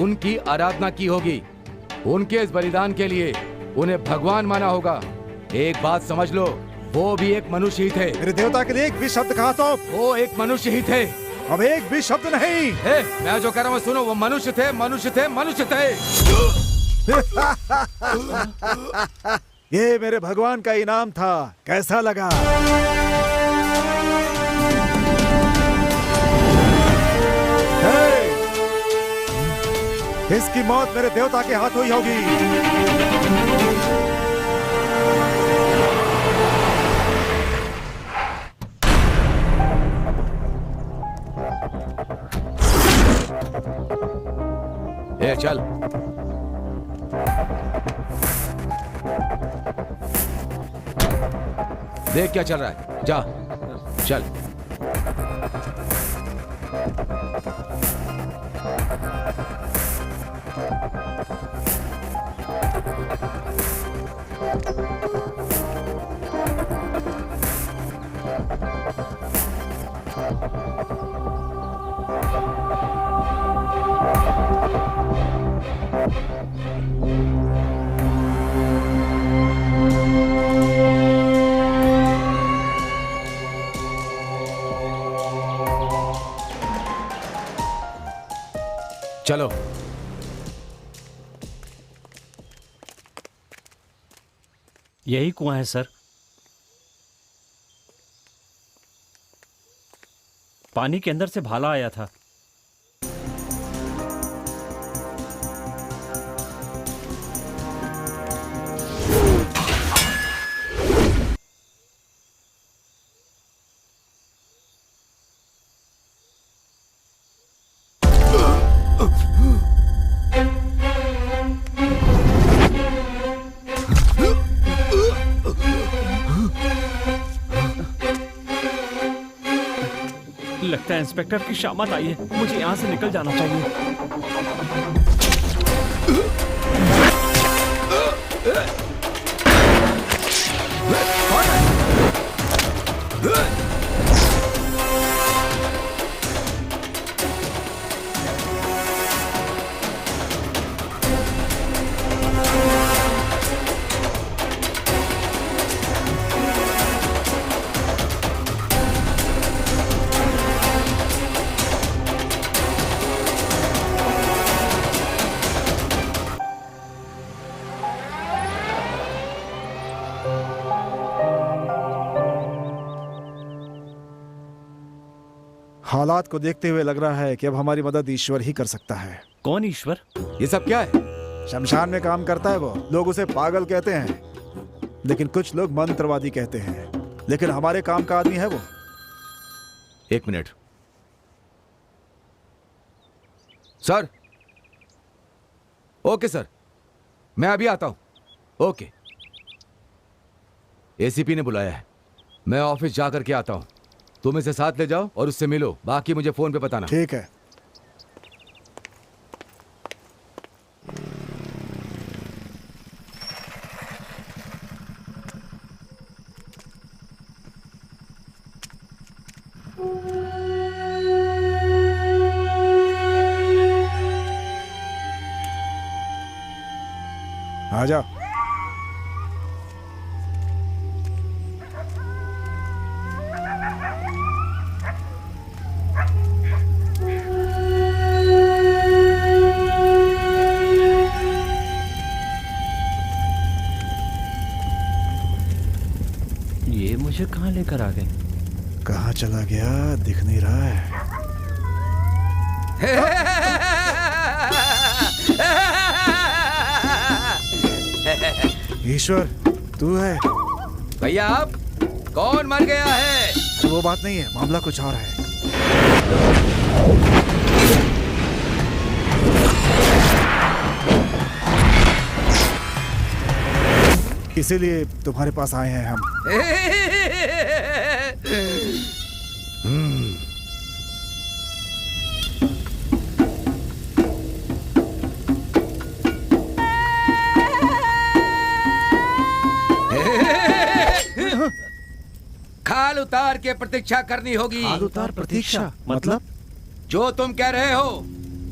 उनकी आराधना की होगी। उनके इस बलिदान के लिए उन्हें भगवान माना होगा। एक बात समझ लो, वो भी एक मनुष्य ही थे। मेरे देवता के लिए एक भी शब्द कहा तो? वो एक मनुष्य ही थे। अब एक भी शब्द नहीं। मैं जो कह रहा हूँ सुनो, वो मनुष्य थे, मनुष्य थे, मनुष्य थे। ये मेरे भगवान का इनाम था, कैसा लगा? इसकी मौत मेरे देवता के हाथ हुई होगी। ए चल। देख क्या चल रहा है, जा चल। चलो। यही कुआं है सर। पानी के अंदर से भाला आया था। लगता है इंस्पेक्टर की शामत आई है, मुझे यहाँ से निकल जाना चाहिए। हालात को देखते हुए लग रहा है कि अब हमारी मदद ईश्वर ही कर सकता है। कौन ईश्वर? ये सब क्या है? शमशान में काम करता है वो। लोग उसे पागल कहते हैं, लेकिन कुछ लोग मंत्रवादी कहते हैं, लेकिन हमारे काम का आदमी है वो। एक मिनट सर। ओके सर, मैं अभी आता हूं। ओके। एसीपी ने बुलाया है, मैं ऑफिस जा करके आता हूं। तुम इसे साथ ले जाओ और उससे मिलो, बाकी मुझे फोन पे बताना। ठीक है। आजा। ये मुझे कहाँ लेकर आ गए? कहाँ चला गया दिख नहीं रहा है। ईश्वर तू है? भैया आप कौन मर गया है? वो बात नहीं है, मामला कुछ और है। इसीलिए तुम्हारे पास आए हैं हम। खाल उतार के प्रतीक्षा करनी होगी। खाल उतार प्रतीक्षा मतलब? जो तुम कह रहे हो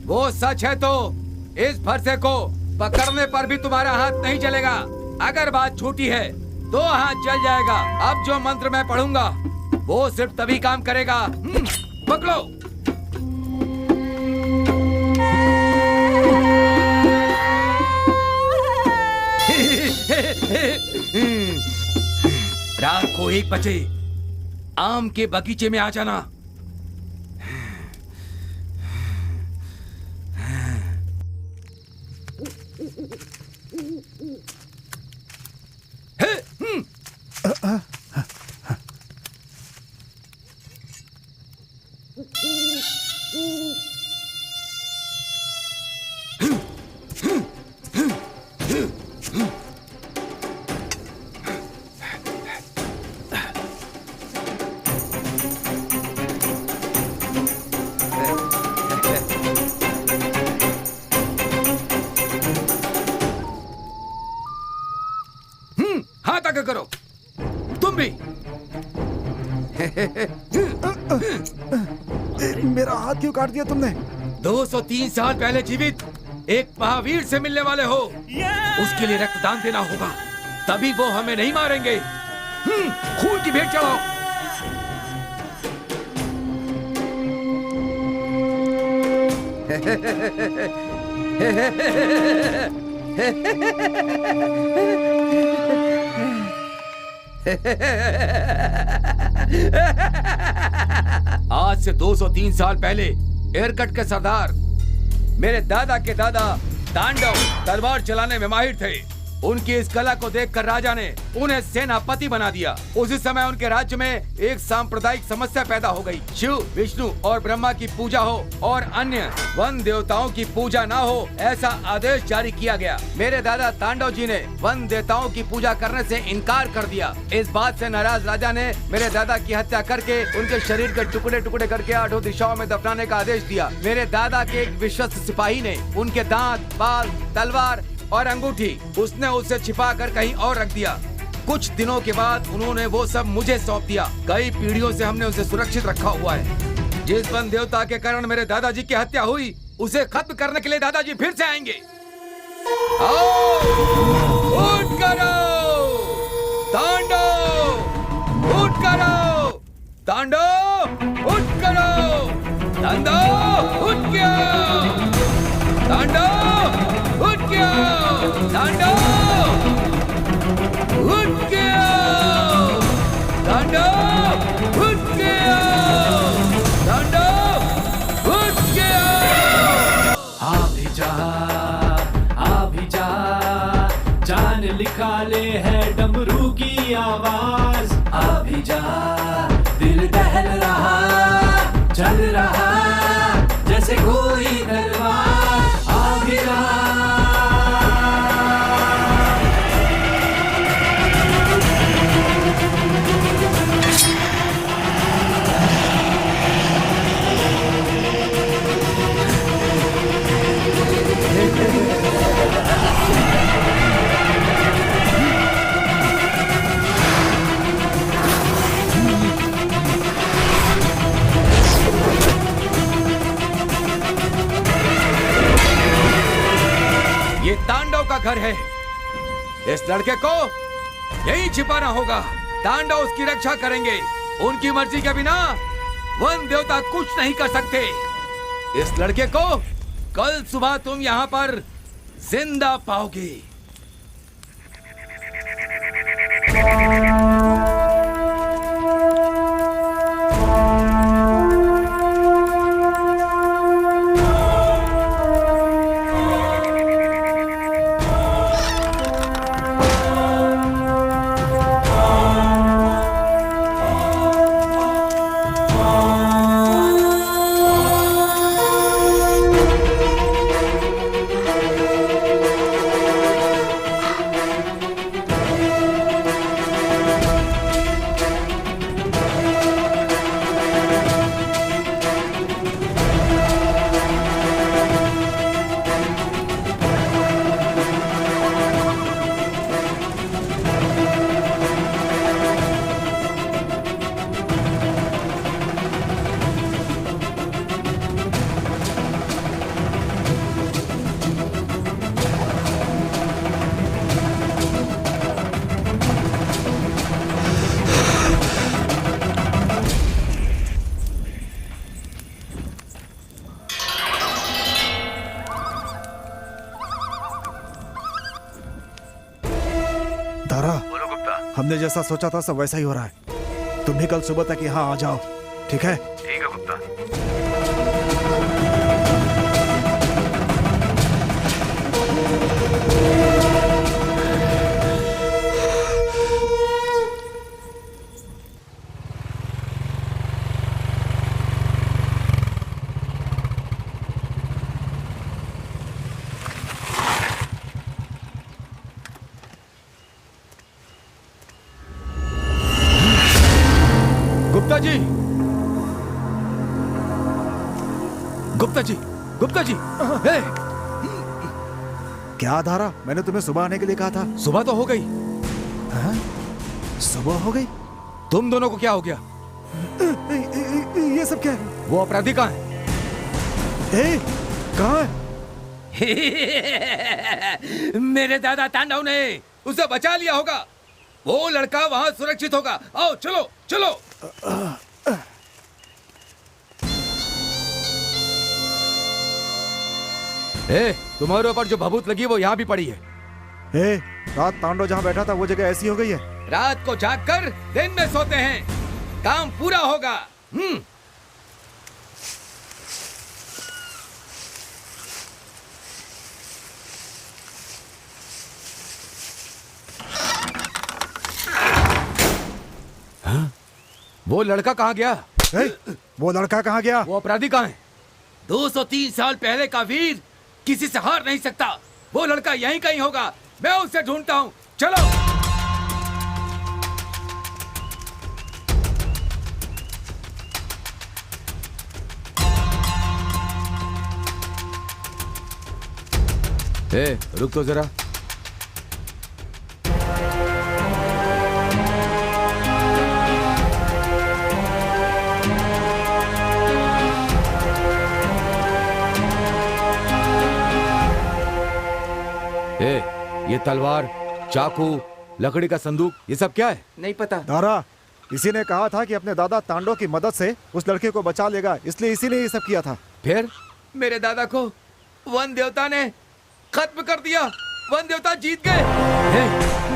वो सच है तो इस फरसे को पकड़ने पर भी तुम्हारा हाथ नहीं जलेगा। अगर बात झूठी है तो हाथ जल जाएगा। अब जो मंत्र मैं पढ़ूंगा वो सिर्फ तभी काम करेगा। पकड़ो। रात को 1 बजे आम के बगीचे में आ जाना। हाथ आगे करो, तुम भी। मेरा हाथ क्यों काट दिया तुमने? 203 साल पहले जीवित एक महावीर से मिलने वाले हो, उसके लिए रक्तदान देना होगा, तभी वो हमें नहीं मारेंगे। खून की भेंट चढ़ाओ। आज से 203 साल पहले एयरकट के सरदार मेरे दादा के दादा तांडव तलवार चलाने में माहिर थे। उनकी इस कला को देखकर राजा ने उन्हें सेनापति बना दिया। उसी समय उनके राज्य में एक सांप्रदायिक समस्या पैदा हो गई। शिव, विष्णु और ब्रह्मा की पूजा हो और अन्य वन देवताओं की पूजा ना हो, ऐसा आदेश जारी किया गया। मेरे दादा तांडव जी ने वन देवताओं की पूजा करने से इनकार कर दिया। इस बात से नाराज राजा ने मेरे दादा की हत्या करके उनके शरीर के टुकड़े टुकड़े करके 8 दिशाओं में दफनाने का आदेश दिया। मेरे दादा के एक विश्वस्त सिपाही ने उनके दांत, बाल, तलवार और अंगूठी उसने उसे छिपा कर कहीं और रख दिया। कुछ दिनों के बाद उन्होंने वो सब मुझे सौंप दिया। कई पीढ़ियों से हमने उसे सुरक्षित रखा हुआ है। जिस वन देवता के कारण मेरे दादाजी की हत्या हुई, उसे खत्म करने के लिए दादाजी फिर से आएंगे। आओ, उठ करो, तांडव, उठ करो, तांडव, उठ करो, तांडव, उठ गया, तांडव, उठ गया, तांडव, उठ गया, तांडव, उठ गया, तांडव, उठ गया। अभी जा, जान लिखा ले है डमरू की आवाज। अभी जा, दिल दहल रहा, चल रहा जैसे कोई तलवार। अभी जा, ये तांडव का घर है। इस लड़के को यही छिपाना होगा। तांडव उसकी रक्षा करेंगे। उनकी मर्जी के बिना वन देवता कुछ नहीं कर सकते। इस लड़के को कल सुबह तुम यहाँ पर जिंदा पाओगे। तारा, बोलो गुप्ता। हमने जैसा सोचा था सब वैसा ही हो रहा है। तुम भी कल सुबह तक यहाँ आ जाओ, ठीक है? ठीक है गुप्ता। गुप्ता जी, गुप्ता जी, गुप्ता जी। हे! क्या धारा, मैंने तुम्हें सुबह आने के लिए कहा था। सुबह तो हो गई। हाँ? सुबह हो गई? तुम दोनों को क्या हो गया? ये सब क्या है? वो अपराधी कहाँ है? कहाँ है? मेरे दादा तांडव ने उसे बचा लिया होगा। वो लड़का वहां सुरक्षित होगा। आओ चलो चलो। तुम्हारे ऊपर जो भभूत लगी वो यहाँ भी पड़ी है। रात तांडव जहाँ बैठा था वो जगह ऐसी हो गई है। रात को जागकर दिन में सोते हैं, काम पूरा होगा। वो लड़का कहाँ गया? वो लड़का कहाँ गया? वो अपराधी कहाँ है? 203 साल पहले का वीर किसी से हार नहीं सकता। वो लड़का यहीं कहीं होगा, मैं उसे ढूंढता हूँ। चलो। रुक तो जरा। ये तलवार, चाकू, लकड़ी का संदूक, ये सब क्या है? नहीं पता। दारा, इसी ने कहा था कि अपने दादा तांडव की मदद से उस लड़के को बचा लेगा, इसलिए इसी ने ये सब किया था। फिर मेरे दादा को वन देवता ने खत्म कर दिया। वन देवता जीत गए।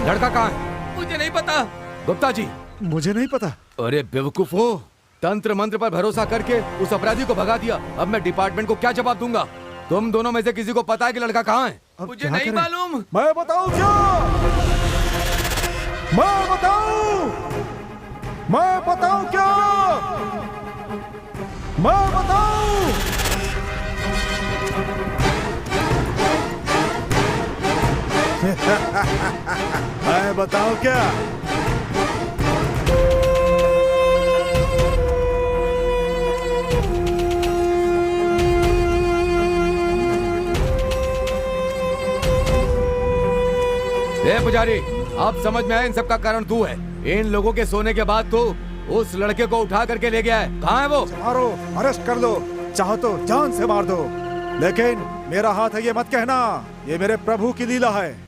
लड़का कहाँ है? मुझे नहीं पता। गुप्ता जी, मुझे नहीं पता। अरे बेवकूफ हो, तंत्र मंत्र पर भरोसा करके उस अपराधी को भगा दिया। अब मैं डिपार्टमेंट को क्या जवाब दूंगा? तुम दोनों में से किसी को पता है कि लड़का कहाँ है? मुझे नहीं मालूम। मैं बताऊं क्या? मैं बताऊं? मैं बताऊं क्या? मैं बताऊं? मैं बताऊं क्या? पुजारी, अब समझ में आया इन सब का कारण तू है। इन लोगों के सोने के बाद तो उस लड़के को उठा करके ले गया है। कहाँ है वो? मारो, अरेस्ट कर लो, चाहो तो जान से मार दो, लेकिन मेरा हाथ है ये मत कहना। ये मेरे प्रभु की लीला है।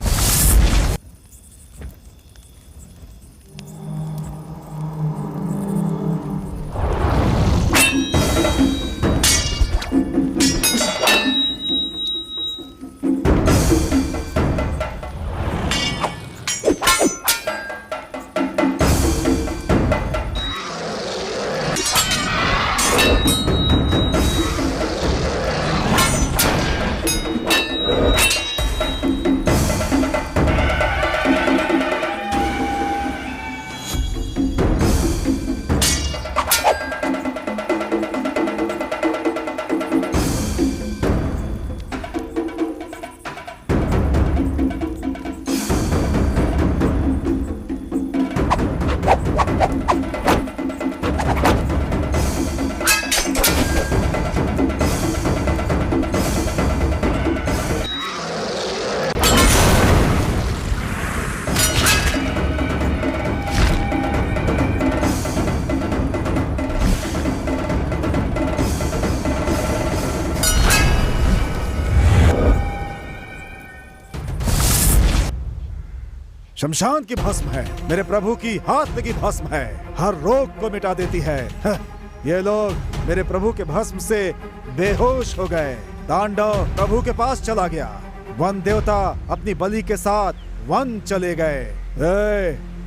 शमशान की भस्म है, मेरे प्रभु की हाथ लगी भस्म है, हर रोग को मिटा देती है। ये लोग मेरे प्रभु के भस्म से बेहोश हो गए। तांडव प्रभु के पास चला गया। वन देवता अपनी बलि के साथ वन चले गए।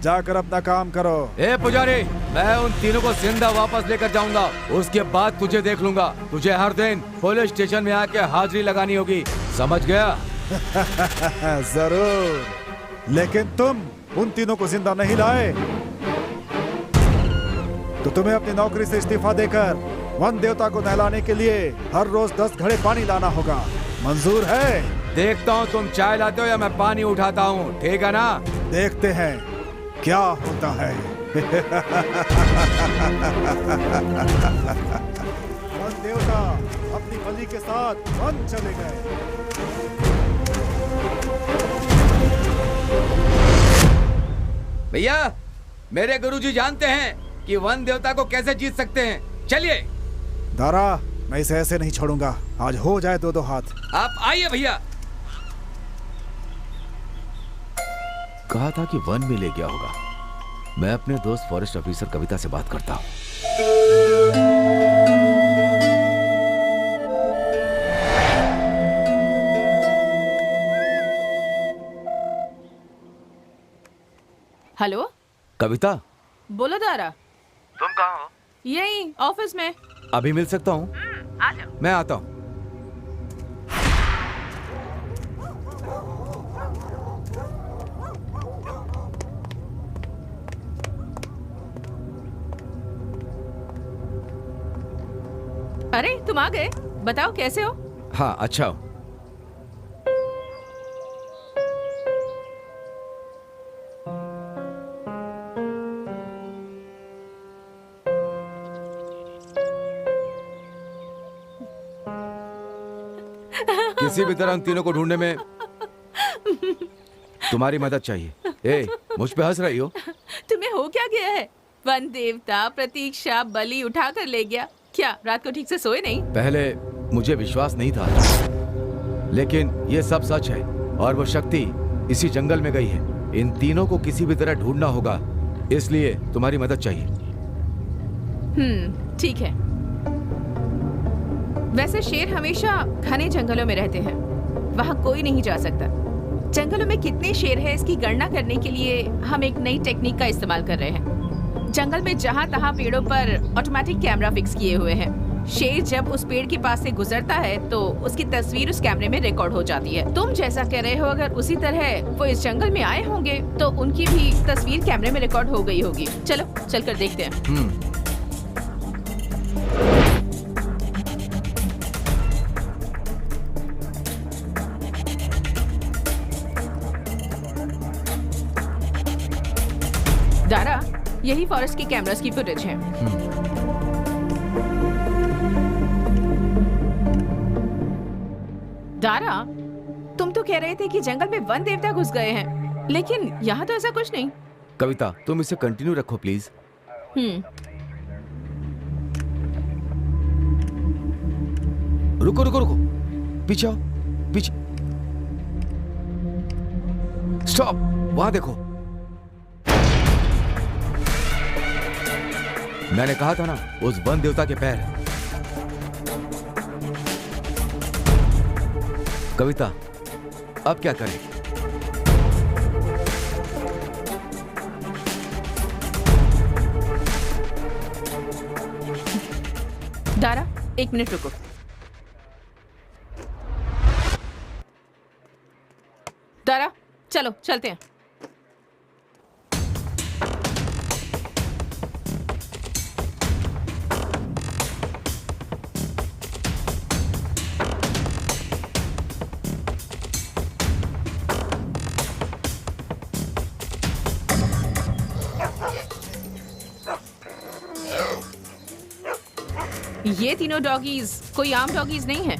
जाकर अपना काम करो। ए पुजारी, मैं उन तीनों को जिंदा वापस लेकर जाऊंगा। उसके बाद तुझे देख लूंगा। तुझे हर दिन पुलिस स्टेशन में आके हाजिरी लगानी होगी, समझ गया? जरूर, लेकिन तुम उन तीनों को जिंदा नहीं लाए तो तुम्हें अपनी नौकरी से इस्तीफा देकर वन देवता को नहलाने के लिए हर रोज 10 घड़े पानी लाना होगा। मंजूर है? देखता हूँ तुम चाय लाते हो या मैं पानी उठाता हूँ, ठीक है ना? देखते हैं क्या होता है। वन देवता अपनी बलि के साथ वन चले गए। भैया, मेरे गुरुजी जानते हैं कि वन देवता को कैसे जीत सकते हैं। चलिए। दारा, मैं इसे ऐसे नहीं छोड़ूंगा। आज हो जाए दो हाथ। आप आइए भैया। कहा था कि वन में ले गया होगा। मैं अपने दोस्त फॉरेस्ट ऑफिसर कविता से बात करता हूँ। हेलो कविता, बोलो दारा। तुम कहाँ हो? यही ऑफिस में। अभी मिल सकता हूँ? आ जाओ। मैं आता हूँ। अरे तुम आ गए, बताओ कैसे हो? हाँ, अच्छा हो। किसी भी तरह उन तीनों को ढूंढने में तुम्हारी मदद चाहिए। ए, मुझ पे हंस रही हो? तुम्हें हो क्या गया है? वन देवता प्रतीक्षा बलि उठा कर ले गया। क्या रात को ठीक से सोए नहीं? पहले मुझे विश्वास नहीं था, लेकिन ये सब सच है और वो शक्ति इसी जंगल में गई है। इन तीनों को किसी भी तरह ढूंढना होगा, इसलिए तुम्हारी मदद चाहिए। ठीक है। वैसे शेर हमेशा घने जंगलों में रहते हैं, वहाँ कोई नहीं जा सकता। जंगलों में कितने शेर हैं इसकी गणना करने के लिए हम एक नई टेक्निक का इस्तेमाल कर रहे हैं। जंगल में जहाँ तहाँ पेड़ों पर ऑटोमेटिक कैमरा फिक्स किए हुए हैं। शेर जब उस पेड़ के पास से गुजरता है तो उसकी तस्वीर उस कैमरे में रिकॉर्ड हो जाती है। तुम जैसा कह रहे हो, अगर उसी तरह वो इस जंगल में आए होंगे तो उनकी भी तस्वीर कैमरे में रिकॉर्ड हो गई होगी। चलो चलकर देखते हैं। दारा, यही फॉरेस्ट की कैमरास की फुटेज है। दारा, तुम तो कह रहे थे कि जंगल में वन देवता घुस गए हैं, लेकिन यहाँ तो ऐसा कुछ नहीं। कविता, तुम इसे कंटिन्यू रखो प्लीज। रुको रुको रुको, पीछे आओ, पीछे। स्टॉप, वहां देखो। मैंने कहा था ना, उस वन देवता के पैर। कविता, अब क्या करें? दारा, 1 मिनट रुको। दारा, चलो चलते हैं। ये तीनों डॉगीज कोई आम डॉगीज नहीं है।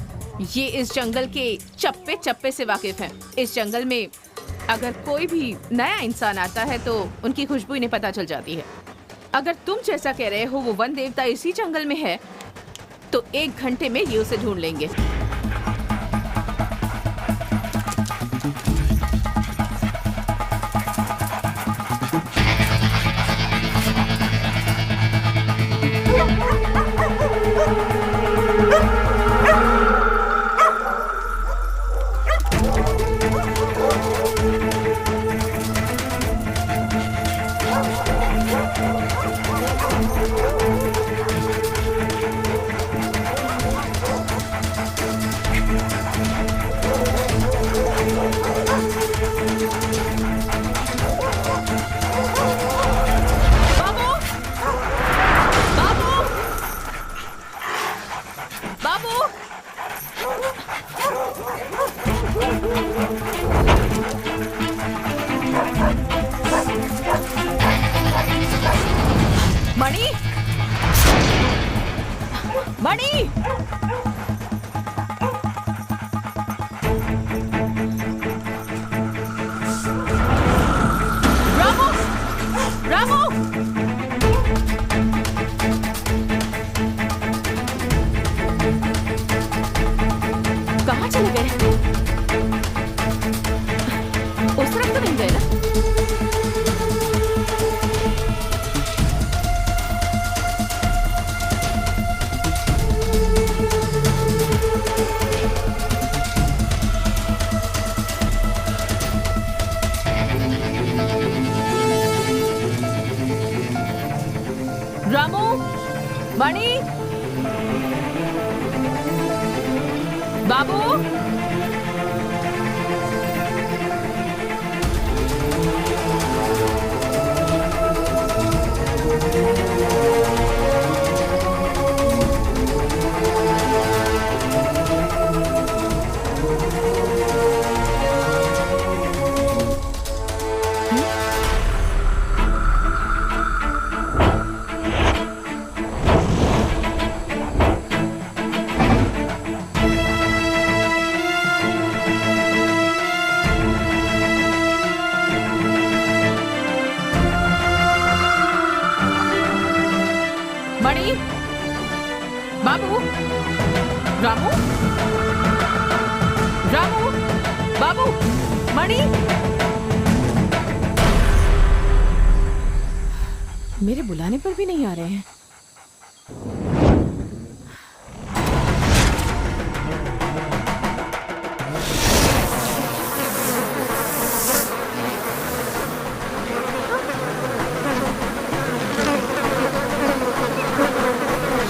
ये इस जंगल के चप्पे चप्पे से वाकिफ हैं। इस जंगल में अगर कोई भी नया इंसान आता है तो उनकी खुशबू इन्हें पता चल जाती है। अगर तुम जैसा कह रहे हो वो वन देवता इसी जंगल में है तो 1 घंटे में ये उसे ढूंढ लेंगे। उस तरफ तो नहीं गए ना? रामू, मणि, बाबू, मणि, बाबू, रामू, रामू, बाबू, मणि। मेरे बुलाने पर भी नहीं आ रहे हैं।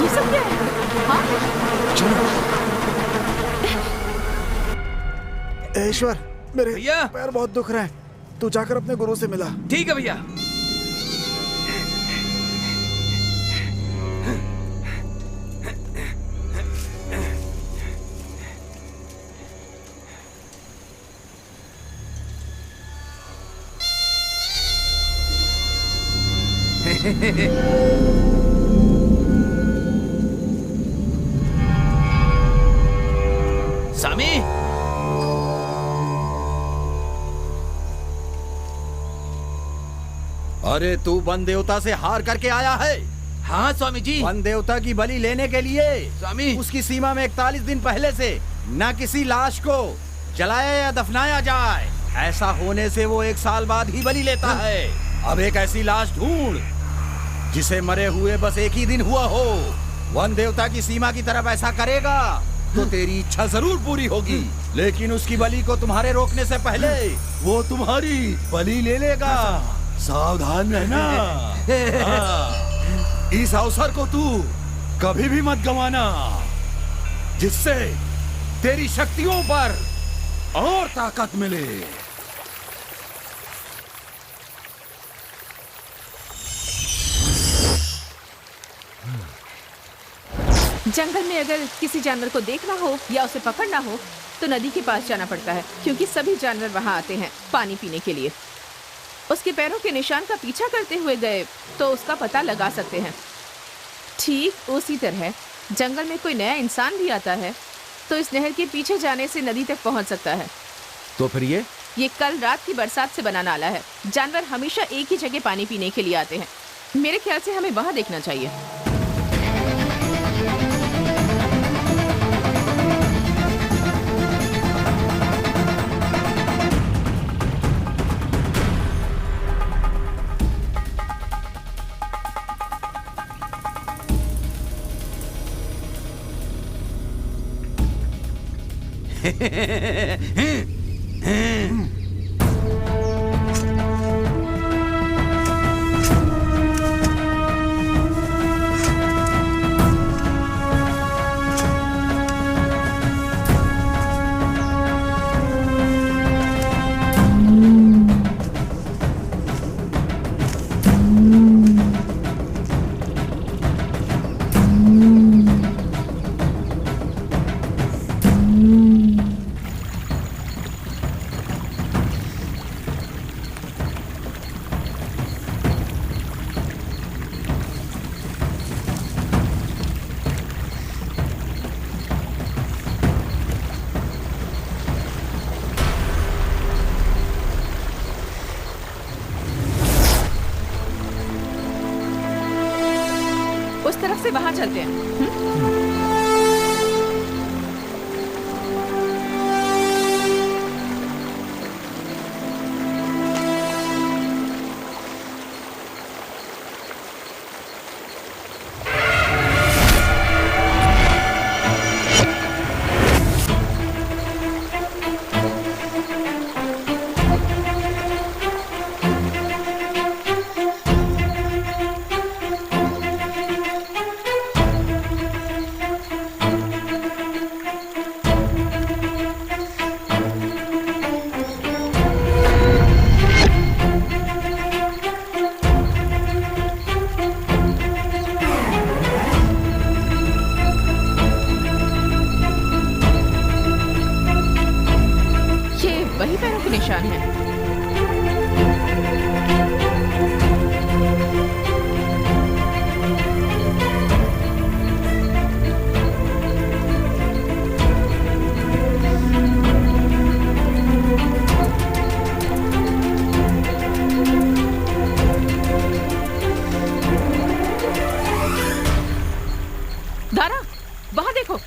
ये सब क्या है? हाँ? ईश्वर, मेरे भैया! पैर बहुत दुख रहे हैं। तू जाकर अपने गुरु से मिला। ठीक है भैया। स्वामी, अरे तू वन देवता से हार करके आया है? हाँ स्वामी जी। वन देवता की बलि लेने के लिए स्वामी, उसकी सीमा में 41 दिन पहले से न किसी लाश को जलाया या दफनाया जाए। ऐसा होने से वो 1 साल बाद ही बलि लेता है। अब एक ऐसी लाश ढूंढ जिसे मरे हुए बस 1 ही दिन हुआ हो। वन देवता की सीमा की तरफ ऐसा करेगा तो तेरी इच्छा जरूर पूरी होगी, लेकिन उसकी बलि को तुम्हारे रोकने से पहले वो तुम्हारी बलि ले लेगा। सावधान रहना। हाँ, इस अवसर को तू कभी भी मत गंवाना, जिससे तेरी शक्तियों पर और ताकत मिले। जंगल में अगर किसी जानवर को देखना हो या उसे पकड़ना हो तो नदी के पास जाना पड़ता है, क्योंकि सभी जानवर वहां आते हैं पानी पीने के लिए। उसके पैरों के निशान का पीछा करते हुए गए तो उसका पता लगा सकते हैं। ठीक उसी तरह जंगल में कोई नया इंसान भी आता है तो इस नहर के पीछे जाने से नदी तक पहुंच सकता है। तो फिर ये कल रात की बरसात से बना नाला है। जानवर हमेशा एक ही जगह पानी पीने के लिए आते हैं। मेरे ख्याल से हमें वहां देखना चाहिए। उस तरफ से वहां चलते हैं। है। दारा, वहां देखो।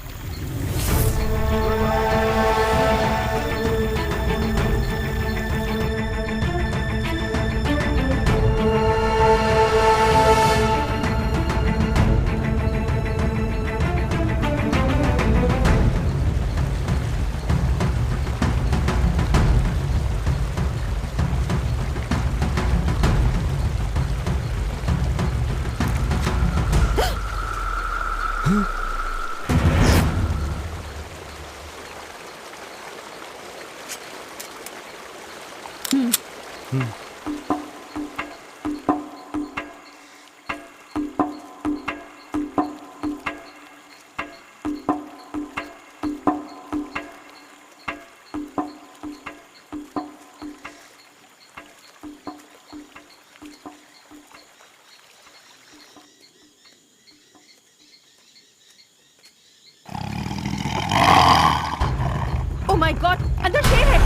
ओह माय गॉड, अंदर शेर है।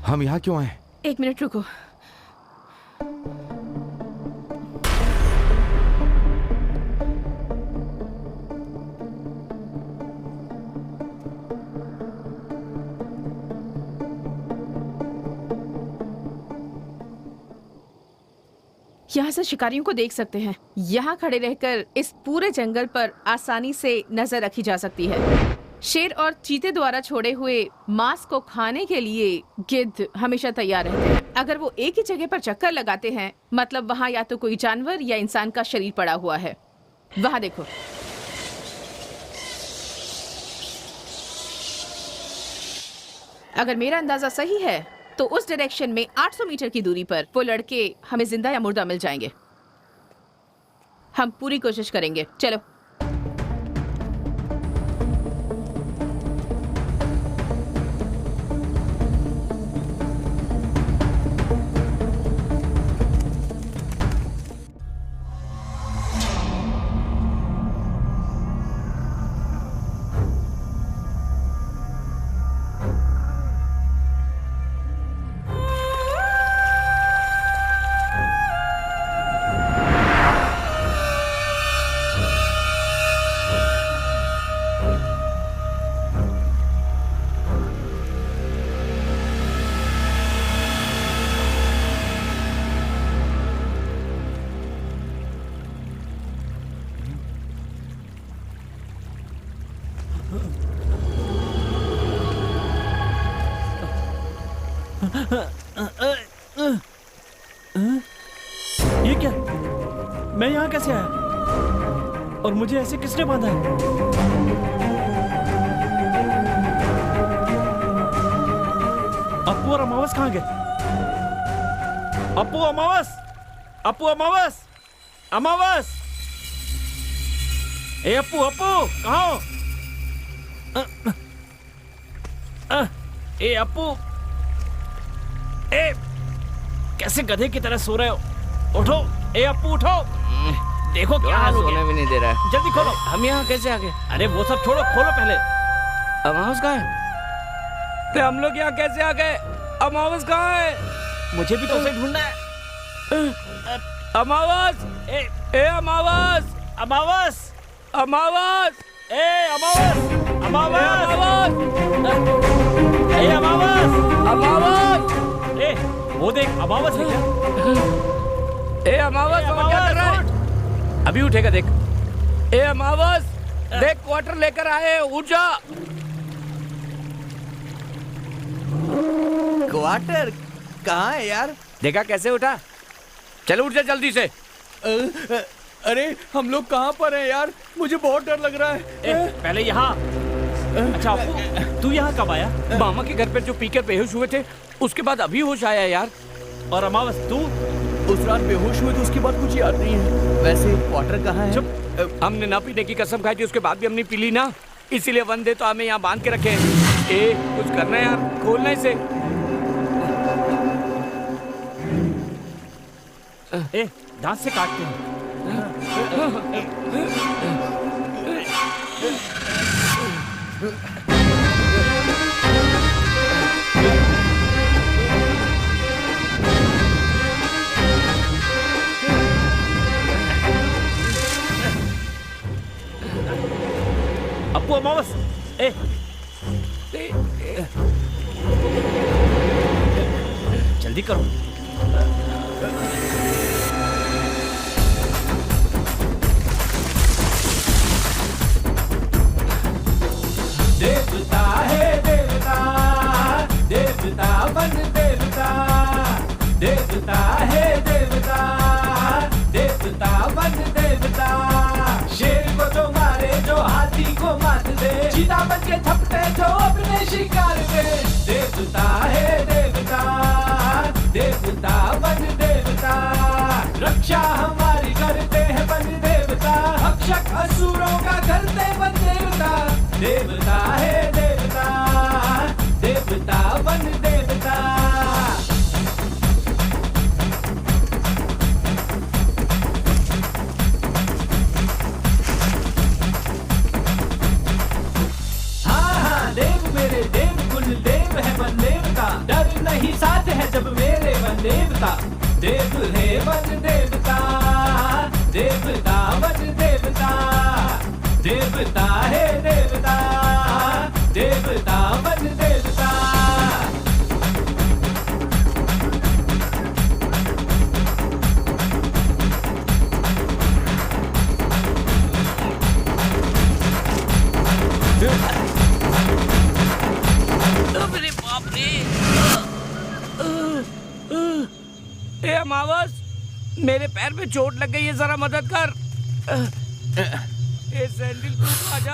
हम यहाँ क्यों आए? एक मिनट रुको। यहाँ से शिकारियों को देख सकते हैं। यहाँ खड़े रहकर इस पूरे जंगल पर आसानी से नजर रखी जा सकती है। शेर और चीते द्वारा छोड़े हुए मांस को खाने के लिए गिद्ध हमेशा तैयार रहते हैं। अगर वो एक ही जगह पर चक्कर लगाते हैं, मतलब वहाँ या तो कोई जानवर या इंसान का शरीर पड़ा हुआ है। वहाँ देखो। अगर मेरा अंदाजा सही है तो उस डायरेक्शन में 800 मीटर की दूरी पर वो लड़के हमें जिंदा या मुर्दा मिल जाएंगे। हम पूरी कोशिश करेंगे। चलो। ये क्या? मैं यहाँ कैसे आया? और मुझे ऐसे किसने बांधा है? अप्पू और अमावस कहाँ गए? अप्पू, अमावस! अप्पू, अमावस! अमावस! ए अप्पू, अप्पू कहाँ हो? ए अप्पू, ए कैसे गधे की तरह सो रहे हो? उठो, ए अप्पू उठो! देखो क्या हाल हो सोने गया। भी नहीं दे रहा है। जल्दी खोलो। हम यहाँ कैसे आ गए? अरे वो सब छोड़ो, खोलो पहले। अमावस कहाँ है? तो हम लोग यहाँ कैसे आ गए? अमावस कहाँ है? मुझे भी तो उसे ढूंढना है। अमावस! ए अमावस! अमावस! अमावस! ए अमावस! अमावस! अमावस! ए अमावस! अमावस! ए वो देख, अमावस है क्या? ए अमावस, वहाँ क्या कर रहा है? अभी उठेगा देख। ए अमावस, देख क्वार्टर लेकर आए, उठ जा। क्वार्टर कहाँ है यार? देखा कैसे उठा? चलो उठ जा जल्दी से। अरे हम लोग कहाँ पर हैं यार? मुझे बहुत डर लग रहा है। ए, पहले यहाँ। अच्छा अपू, तू यहाँ कब आया? मामा के घर पर जो पीकर बेहोश हुए थे, उसके बाद अभी होश आया यार। और अमावस तू? उस रात बेहोश हुए तो उसके बाद कुछ याद नहीं है। वैसे क्वार्टर कहाँ है? चुप। हमने ना पीने की कसम खाई थी, उसके बाद भी हमने पी ली ना, इसीलिए वंदे तो हमें यहाँ बांध के रखे। ए कुछ करना है यार, खोलना इसे। ए दांत से काटते हैं। अपू अमावस, ए जल्दी करो। देवता है देवता, देवता वन देवता, देवता है देवता, देवता वन देवता। शेर को जो मारे, जो हाथी को मात दे, चीता बन के थपटे जो अपने शिकार पे। देवता है देवता, देवता वन देवता, रक्षा हमारी करते हैं वन देवता, भक्षक असुरों का करते वन देवता। देवता है देवता, देवता वन देवता। हाँ देव मेरे देव, कुल देव है वन देवता, डर नहीं साथ है जब मेरे वन देवता। देव है वन देवता, देवता वन देवता, देवता है देवता, देवता वन देवता। अरे बाप रे! ए अमावस, मेरे पैर पे चोट लग गई है, जरा मदद कर। ए सैंडल तू आजा।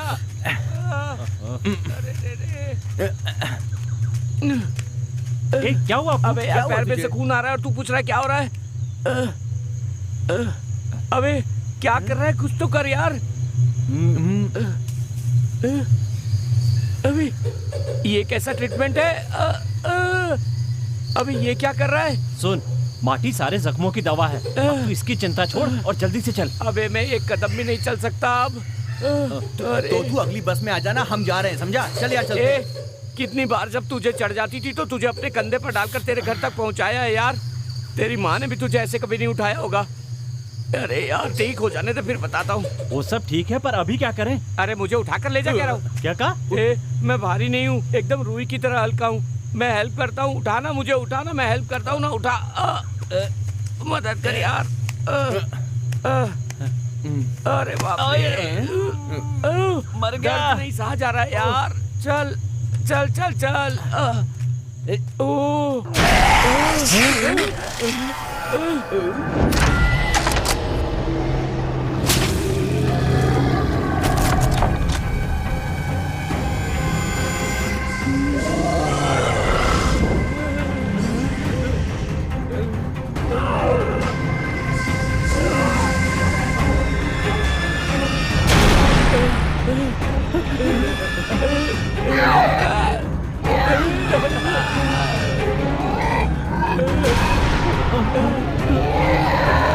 अरे रे। ए क्या हुआ? अबे यार पैर में से खून आ रहा है और तू पूछ रहा है क्या हो रहा है? अबे क्या कर रहा है? कुछ तो कर यार। अभी ये कैसा ट्रीटमेंट है? अभी ये क्या कर रहा है? सुन, माटी सारे जख्मों की दवा है। अब तू इसकी चिंता छोड़ और जल्दी से चल। अबे मैं एक कदम भी नहीं चल सकता अब। तो तू अगली बस में आ जाना, हम जा रहे हैं, समझा? चल यार चल। कितनी बार जब तुझे चढ़ जाती थी तो तुझे अपने कंधे पर डालकर तेरे घर तक पहुंचाया है यार। तेरी माँ ने भी तुझे ऐसे कभी नहीं उठाया होगा। अरे यार ठीक हो जाने तो फिर बताता हूँ। वो सब ठीक है, पर अभी क्या करें? अरे मुझे उठाकर ले जा कह रहा हूँ। क्या कहा? मैं भारी नहीं हूँ, एकदम रूई की तरह हल्का हूँ। मैं हेल्प करता हूँ, उठाना मुझे, उठाना, मैं हेल्प करता हूँ ना, उठा। मदद कर यार। अरे बाप रे, मर गया। दर्द नहीं सहा जा रहा है यार। चल चल चल चल। ओ Oh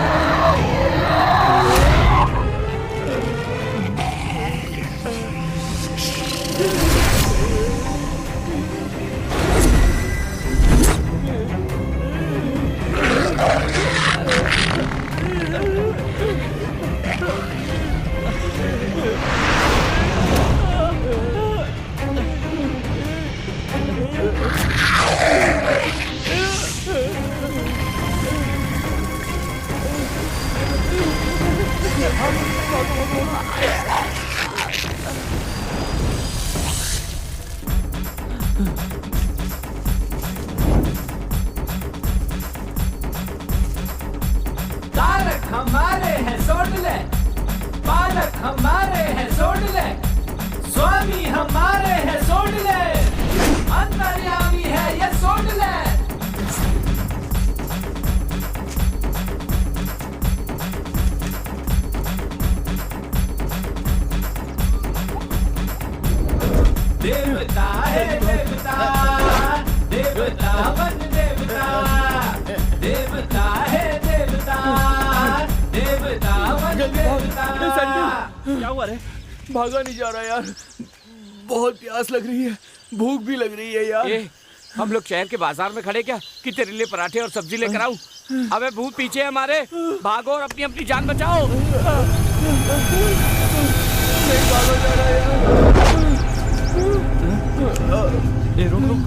तारक हमारे हैं सोड ले, पालक हमारे हैं सोड ले, स्वामी हमारे हैं सोड ले, अंतर्यामी है ये सोड ले। देवता है देवता, देवता बन देवता, देवता है देवता, देवता बन देवता। क्या हुआ रे? भागा नहीं जा रहा यार, बहुत प्यास लग रही है, भूख भी लग रही है यार। हम लोग शहर के बाजार में खड़े क्या कि तेरे लिए पराठे और सब्जी लेकर आऊं? अबे भूत पीछे है हमारे, भागो और अपनी अपनी जान बचाओ। नहीं भागा जा रहा यार। रुक।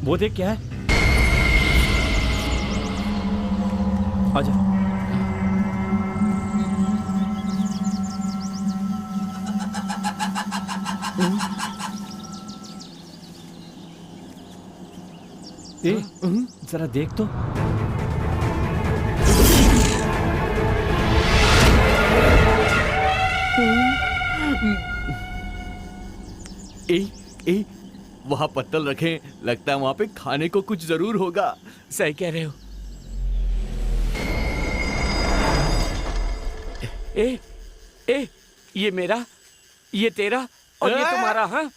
वो देख क्या है? आजा। जरा देख तो। वहाँ पत्तल रखें, लगता है वहाँ पे खाने को कुछ जरूर होगा। सही कह रहे हो। ये मेरा, ये तेरा और ये तुम्हारा। हाँ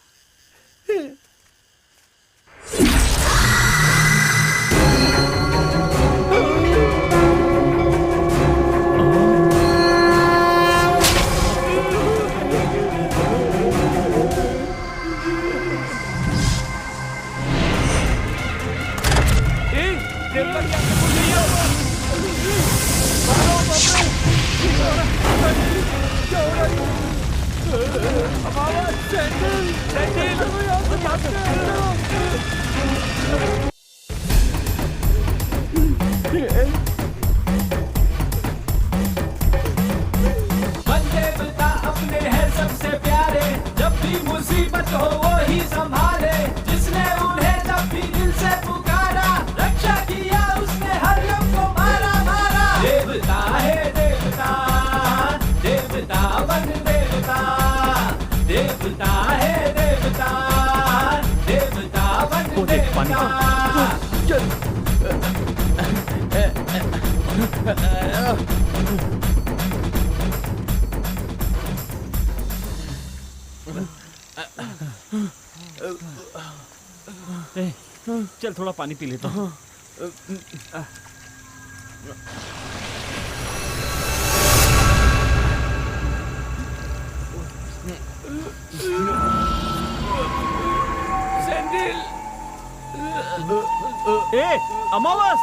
देवता अपने हैं सबसे प्यारे, जब भी मुसीबत हो वो ही संभाले, जिसने उन्हें जब भी दिल से पुकारा, रक्षा किया उसने हर यम को मारा मारा। देवता है देवता, देवता बन देवता, देवता है देवता, देवता बन देवता। चल थोड़ा पानी पी लेता हूँ। अमावस,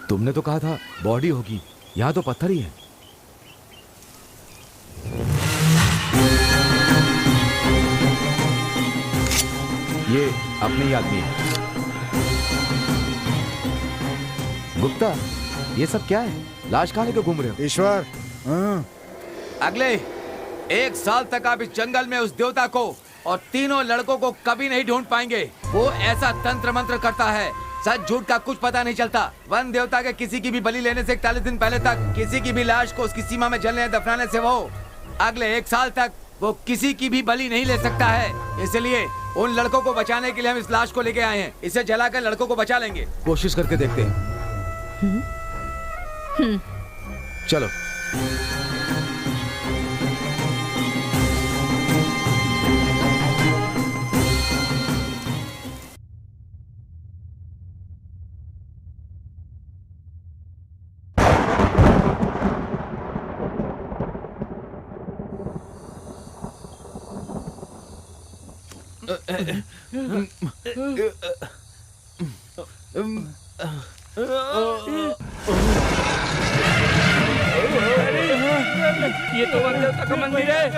तुमने तो कहा था बॉडी होगी, यहाँ तो पत्थर ही है। ये अपने ही आदमी है। गुप्ता, ये सब क्या है? लाश कहाँ लेकर घूम रहे हो? ईश्वर, अगले 1 साल तक आप इस जंगल में उस देवता को और तीनों लड़कों को कभी नहीं ढूंढ पाएंगे। वो ऐसा तंत्र मंत्र करता है, सच झूठ का कुछ पता नहीं चलता। वन देवता के किसी की भी बलि लेने से 41 दिन पहले तक किसी की भी लाश को उसकी सीमा में जलने दफनाने से वो अगले 1 साल तक वो किसी की भी बलि नहीं ले सकता है। इसलिए उन लड़कों को बचाने के लिए हम इस लाश को लेके आए हैं। इसे जलाकर लड़कों को बचा लेंगे। कोशिश करके देखते हैं। चलो। ये तो वन देवता का मंदिर है।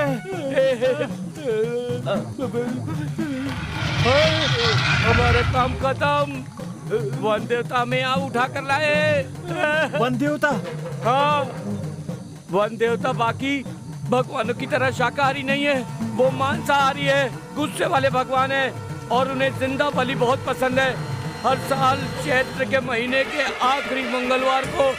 हमारा काम खत्म। वन देवता हमें यहाँ उठा कर लाए। वन देवता? हाँ, वन देवता बाकी भगवानों की तरह शाकाहारी नहीं है। वो मांसाहारी है, गुस्से वाले भगवान है और उन्हें जिंदा बलि बहुत पसंद है। हर साल चैत्र के महीने के आखिरी मंगलवार को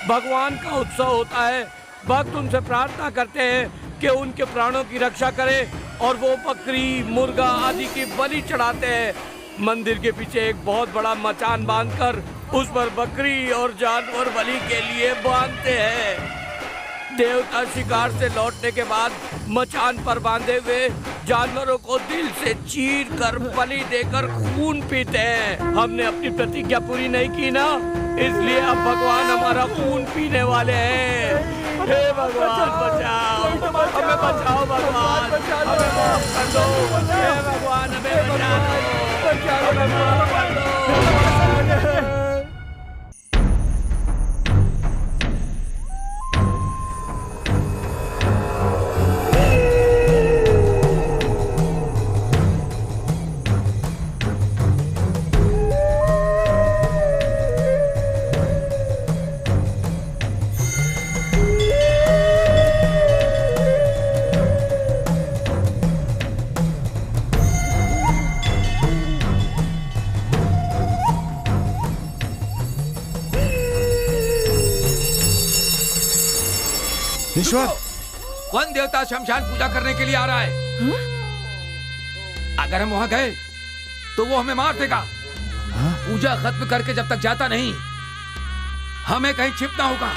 भगवान का उत्सव होता है। भक्त उनसे प्रार्थना करते हैं कि उनके प्राणों की रक्षा करें और वो बकरी, मुर्गा आदि की बलि चढ़ाते हैं। मंदिर के पीछे एक बहुत बड़ा मचान बांधकर उस पर बकरी और जानवर बलि के लिए बांधते हैं। देवता शिकार से लौटने के बाद मचान पर बांधे हुए जानवरों को दिल से चीर कर बलि देकर खून पीते हैं। हमने अपनी प्रतिज्ञा पूरी नहीं की ना, इसलिए अब भगवान हमारा खून पीने वाले हैं। हे भगवान बचाओ, हमें बचाओ भगवान, हमें माफ कर दो। हे भगवान हमें बचाओ, हमें माफ कर दो। ईश्वर, वन देवता शमशान पूजा करने के लिए आ रहा है। अगर हम वहां गए तो वो हमें मार देगा। पूजा खत्म करके जब तक जाता नहीं, हमें कहीं छिपना होगा।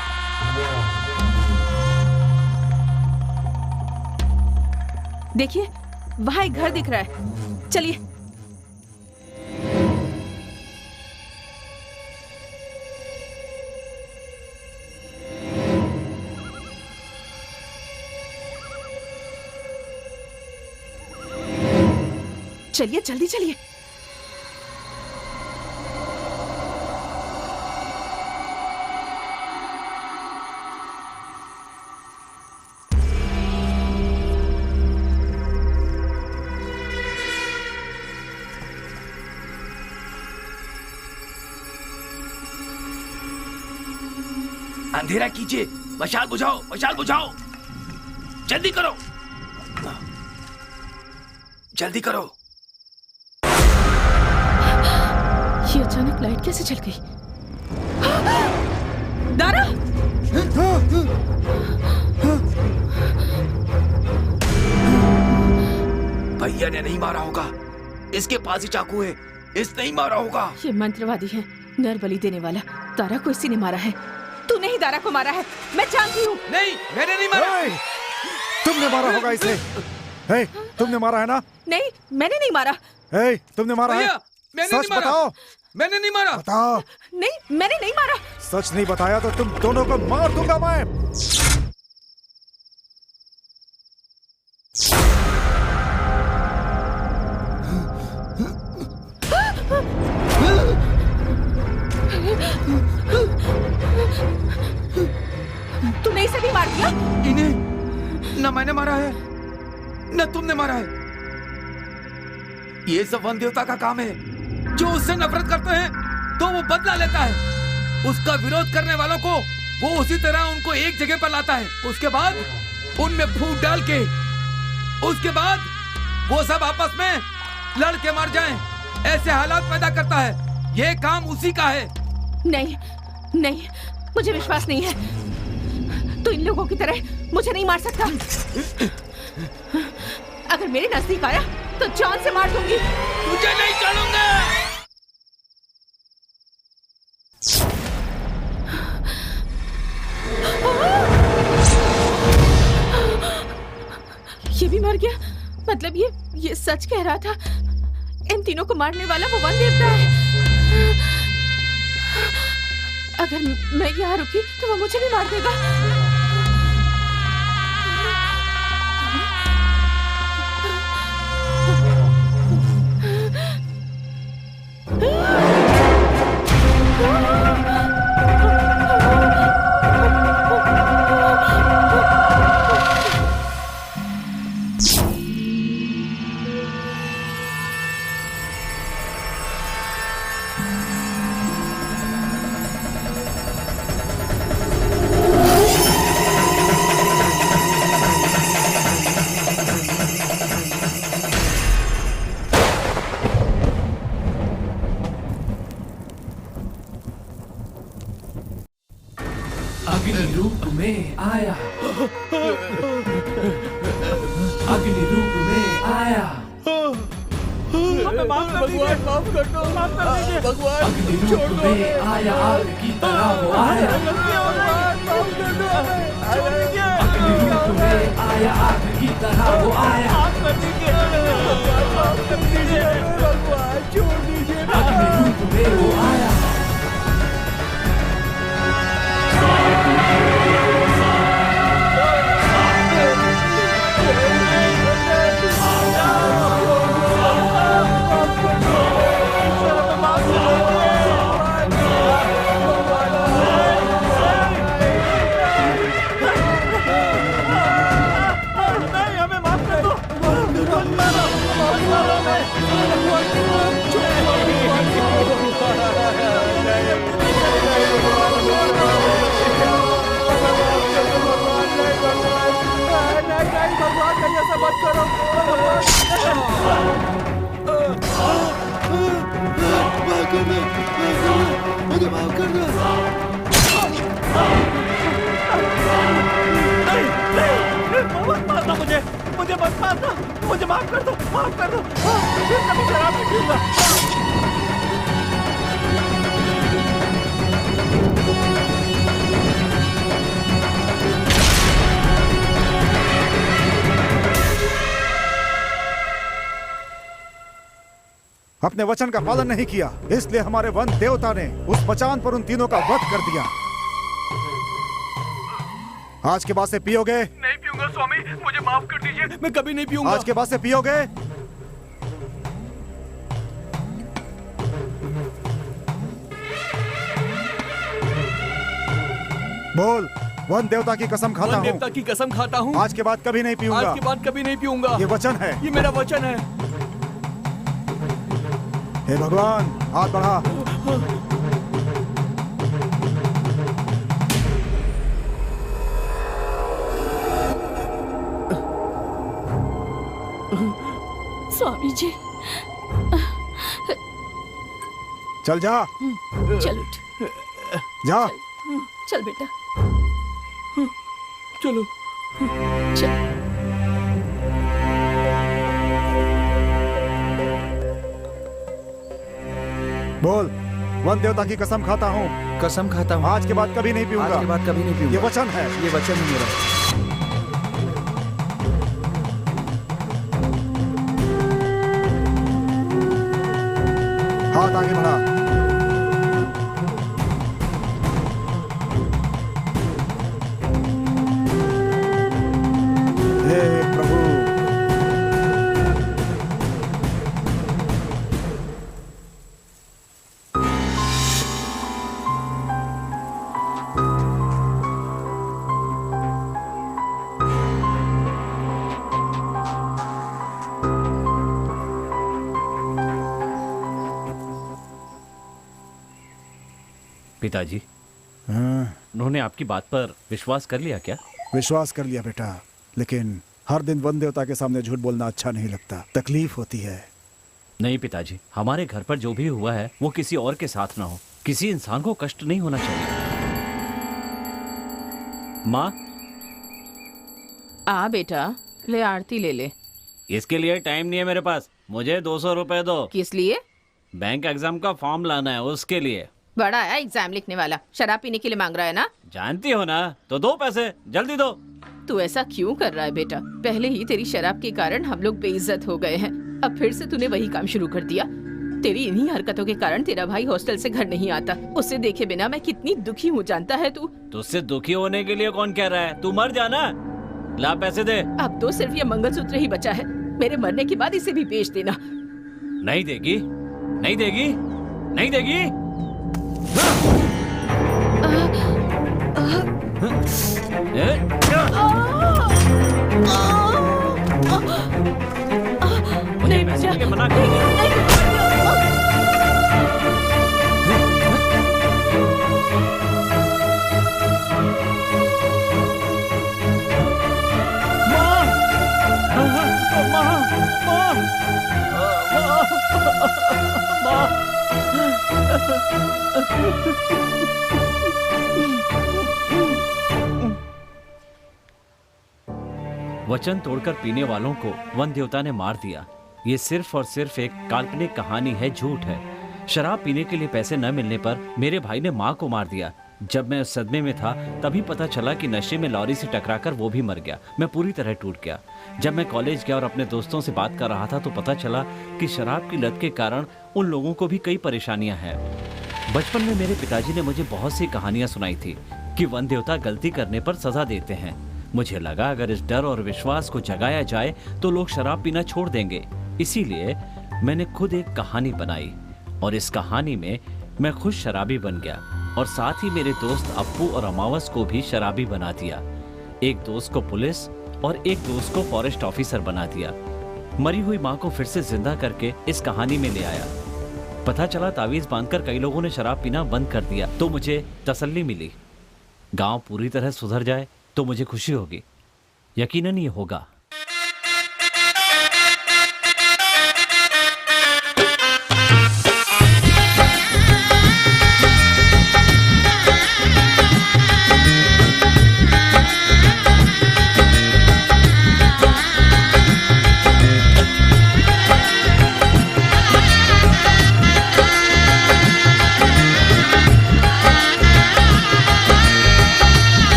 देखिए, वहां एक घर दिख रहा है, चलिए। चलिए, जल्दी चलिए। अंधेरा कीजिए, मशाल बुझाओ, मशाल बुझाओ, जल्दी करो, जल्दी करो। ये अचानक लाइट कैसे चल गई? दारा! भैया ने नहीं मारा होगा, इसके पास ही चाकू है, इसने ही मारा होगा। ये मंत्रवादी है, नर बलि देने वाला। तारा को इसी ने मारा है। तूने ही दारा को मारा है, मैं जानती हूँ। नहीं, मैंने नहीं मारा। तुमने मारा होगा इसे। तुमने मारा है ना? नहीं, मैंने नहीं मारा। तुमने मारा है? मैंने सच नहीं मारा। बताओ। मैंने नहीं मारा। बताओ। नहीं, मैंने नहीं मारा। सच नहीं बताया तो तुम दोनों को मार दूंगा मैं। तूने इसे भी मार दिया? इन्हें न मैंने मारा है न तुमने मारा है। ये सब वन देवता का काम है। जो उससे नफरत करते हैं तो वो बदला लेता है। उसका विरोध करने वालों को वो उसी तरह उनको एक जगह पर लाता है। उसके बाद उनमें फूट डाल के उसके बाद वो सब आपस में लड़ के मर जाएं। ऐसे हालात पैदा करता है। ये काम उसी का है। नहीं, नहीं, मुझे विश्वास नहीं है। तू इन लोगों की तरह मुझे नहीं मार सकता। अगर मेरे नजदीक आया तो जान से मार दूंगी। तुझे नहीं छोड़ूंगा। ये भी मर गया। मतलब ये सच कह रहा था। इन तीनों को मारने वाला वो वन देवता है। अगर मैं यहाँ रुकी तो वो मुझे भी मार देगा। अग्नि रूप में आया, अग्नि रूप में आया। भगवान माफ कर दो, माफ कर दीजिए भगवान। अग्नि रूप में आया, आग की तरह वो आया। अग्नि रूप में आया, आग की तरह वो आया। भगवान छोड़ दीजिए। अग्नि रूप में वो आया। मत करो मुझे माफ कर दो। मत मारना मुझे मत मारना। मुझे माफ कर दो, माफ कर दो। फिर कभी शराब नहीं पीऊंगा। अपने वचन का पालन नहीं किया, इसलिए हमारे वन देवता ने उस मचान पर उन तीनों का वध कर दिया। आज के बाद से पियोगे? नहीं पीऊंगा स्वामी, मुझे माफ कर दीजिए। मैं कभी नहीं पीऊंगा। आज के बाद से पियोगे? बोल। वन देवता की कसम खाता हूँ। वन देवता की कसम खाता हूँ। आज के बाद कभी नहीं पीऊंगा। आज के बाद कभी नहीं पीऊंगा। ये वचन है। ये मेरा वचन है। हे भगवान, हाथ बढ़ा। स्वामी जी। चल जा। चल उठ। जा। चल बेटा। चलो। चल। बोल। वन देवता की कसम खाता हूँ। कसम खाता हूँ। आज के बाद कभी नहीं पीऊंगा। आज के बाद कभी नहीं पीऊंगा। ये वचन है। ये वचन है मेरा। हाथ आगे बढ़ा। हे प्रभु, पिताजी, हाँ, उन्होंने आपकी बात पर विश्वास कर लिया क्या? विश्वास कर लिया बेटा, लेकिन हर दिन वन देवता के सामने झूठ बोलना अच्छा नहीं लगता, तकलीफ होती है। नहीं पिताजी, हमारे घर पर जो भी हुआ है वो किसी और के साथ ना हो। किसी इंसान को कष्ट नहीं होना चाहिए। माँ, आ बेटा, ले आरती ले ले। इसके लिए टाइम नहीं है मेरे पास। मुझे 200 रुपए दो। किस लिए? बैंक एग्जाम का फॉर्म लाना है, उसके लिए। बड़ा है एग्जाम लिखने वाला, शराब पीने के लिए मांग रहा है ना? जानती हो ना, तो दो पैसे, जल्दी दो। तू ऐसा क्यों कर रहा है बेटा? पहले ही तेरी शराब के कारण हम लोग बेइज्जत हो गए हैं, अब फिर से तूने वही काम शुरू कर दिया। तेरी इन्हीं हरकतों के कारण तेरा भाई हॉस्टल से घर नहीं आता। उसे देखे बिना मैं कितनी दुखी हूँ, जानता है तू? तुझसे दुखी होने के लिए कौन कह रहा है? तू मर जाना। ला पैसे दे। अब तो सिर्फ ये मंगलसूत्र ही बचा है, मेरे मरने के बाद इसे भी बेच देना। नहीं देगी, नहीं देगी, नहीं देगी। मुझे पैसे देके मना कर। वचन तोड़कर पीने वालों को वन देवता ने मार दिया। ये सिर्फ और सिर्फ एक काल्पनिक कहानी है, झूठ है। शराब पीने के लिए पैसे न मिलने पर मेरे भाई ने माँ को मार दिया। जब मैं उस सदमे में था तभी पता चला कि नशे में लॉरी से टकराकर वो भी मर गया। मैं पूरी तरह टूट गया। जब मैं कॉलेज गया और अपने दोस्तों से बात कर रहा था तो पता चला कि शराब की लत के कारण उन लोगों को भी कई परेशानियां हैं। बचपन में मेरे पिताजी ने मुझे बहुत सी कहानियां सुनाई थी कि वन देवता गलती करने पर सजा देते हैं। मुझे लगा अगर इस डर और विश्वास को जगाया जाए तो लोग शराब पीना छोड़ देंगे। इसीलिए मैंने खुद एक कहानी बनाई और इस कहानी में मैं खुद शराबी बन गया और साथ ही मेरे दोस्त अप्पू और अमावस को भी शराबी बना दिया। एक दोस्त को पुलिस और एक दोस्त को फॉरेस्ट ऑफिसर बना दिया। मरी हुई माँ को फिर से जिंदा करके इस कहानी में ले आया। पता चला तावीज बांधकर कई लोगों ने शराब पीना बंद कर दिया तो मुझे तसल्ली मिली। गांव पूरी तरह सुधर जाए तो मुझे खुशी होगी। यकीनन ये होगा।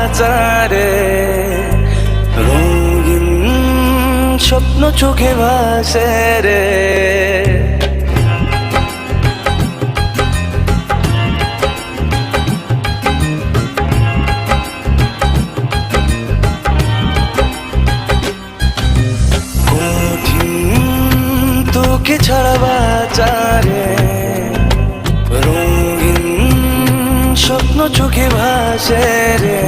চারে রঙিন স্বপ্ন চোখে ভাসে রে কঠিন তোকে ছাড়া বাঁচারে রঙিন স্বপ্ন চোখে ভাসে রে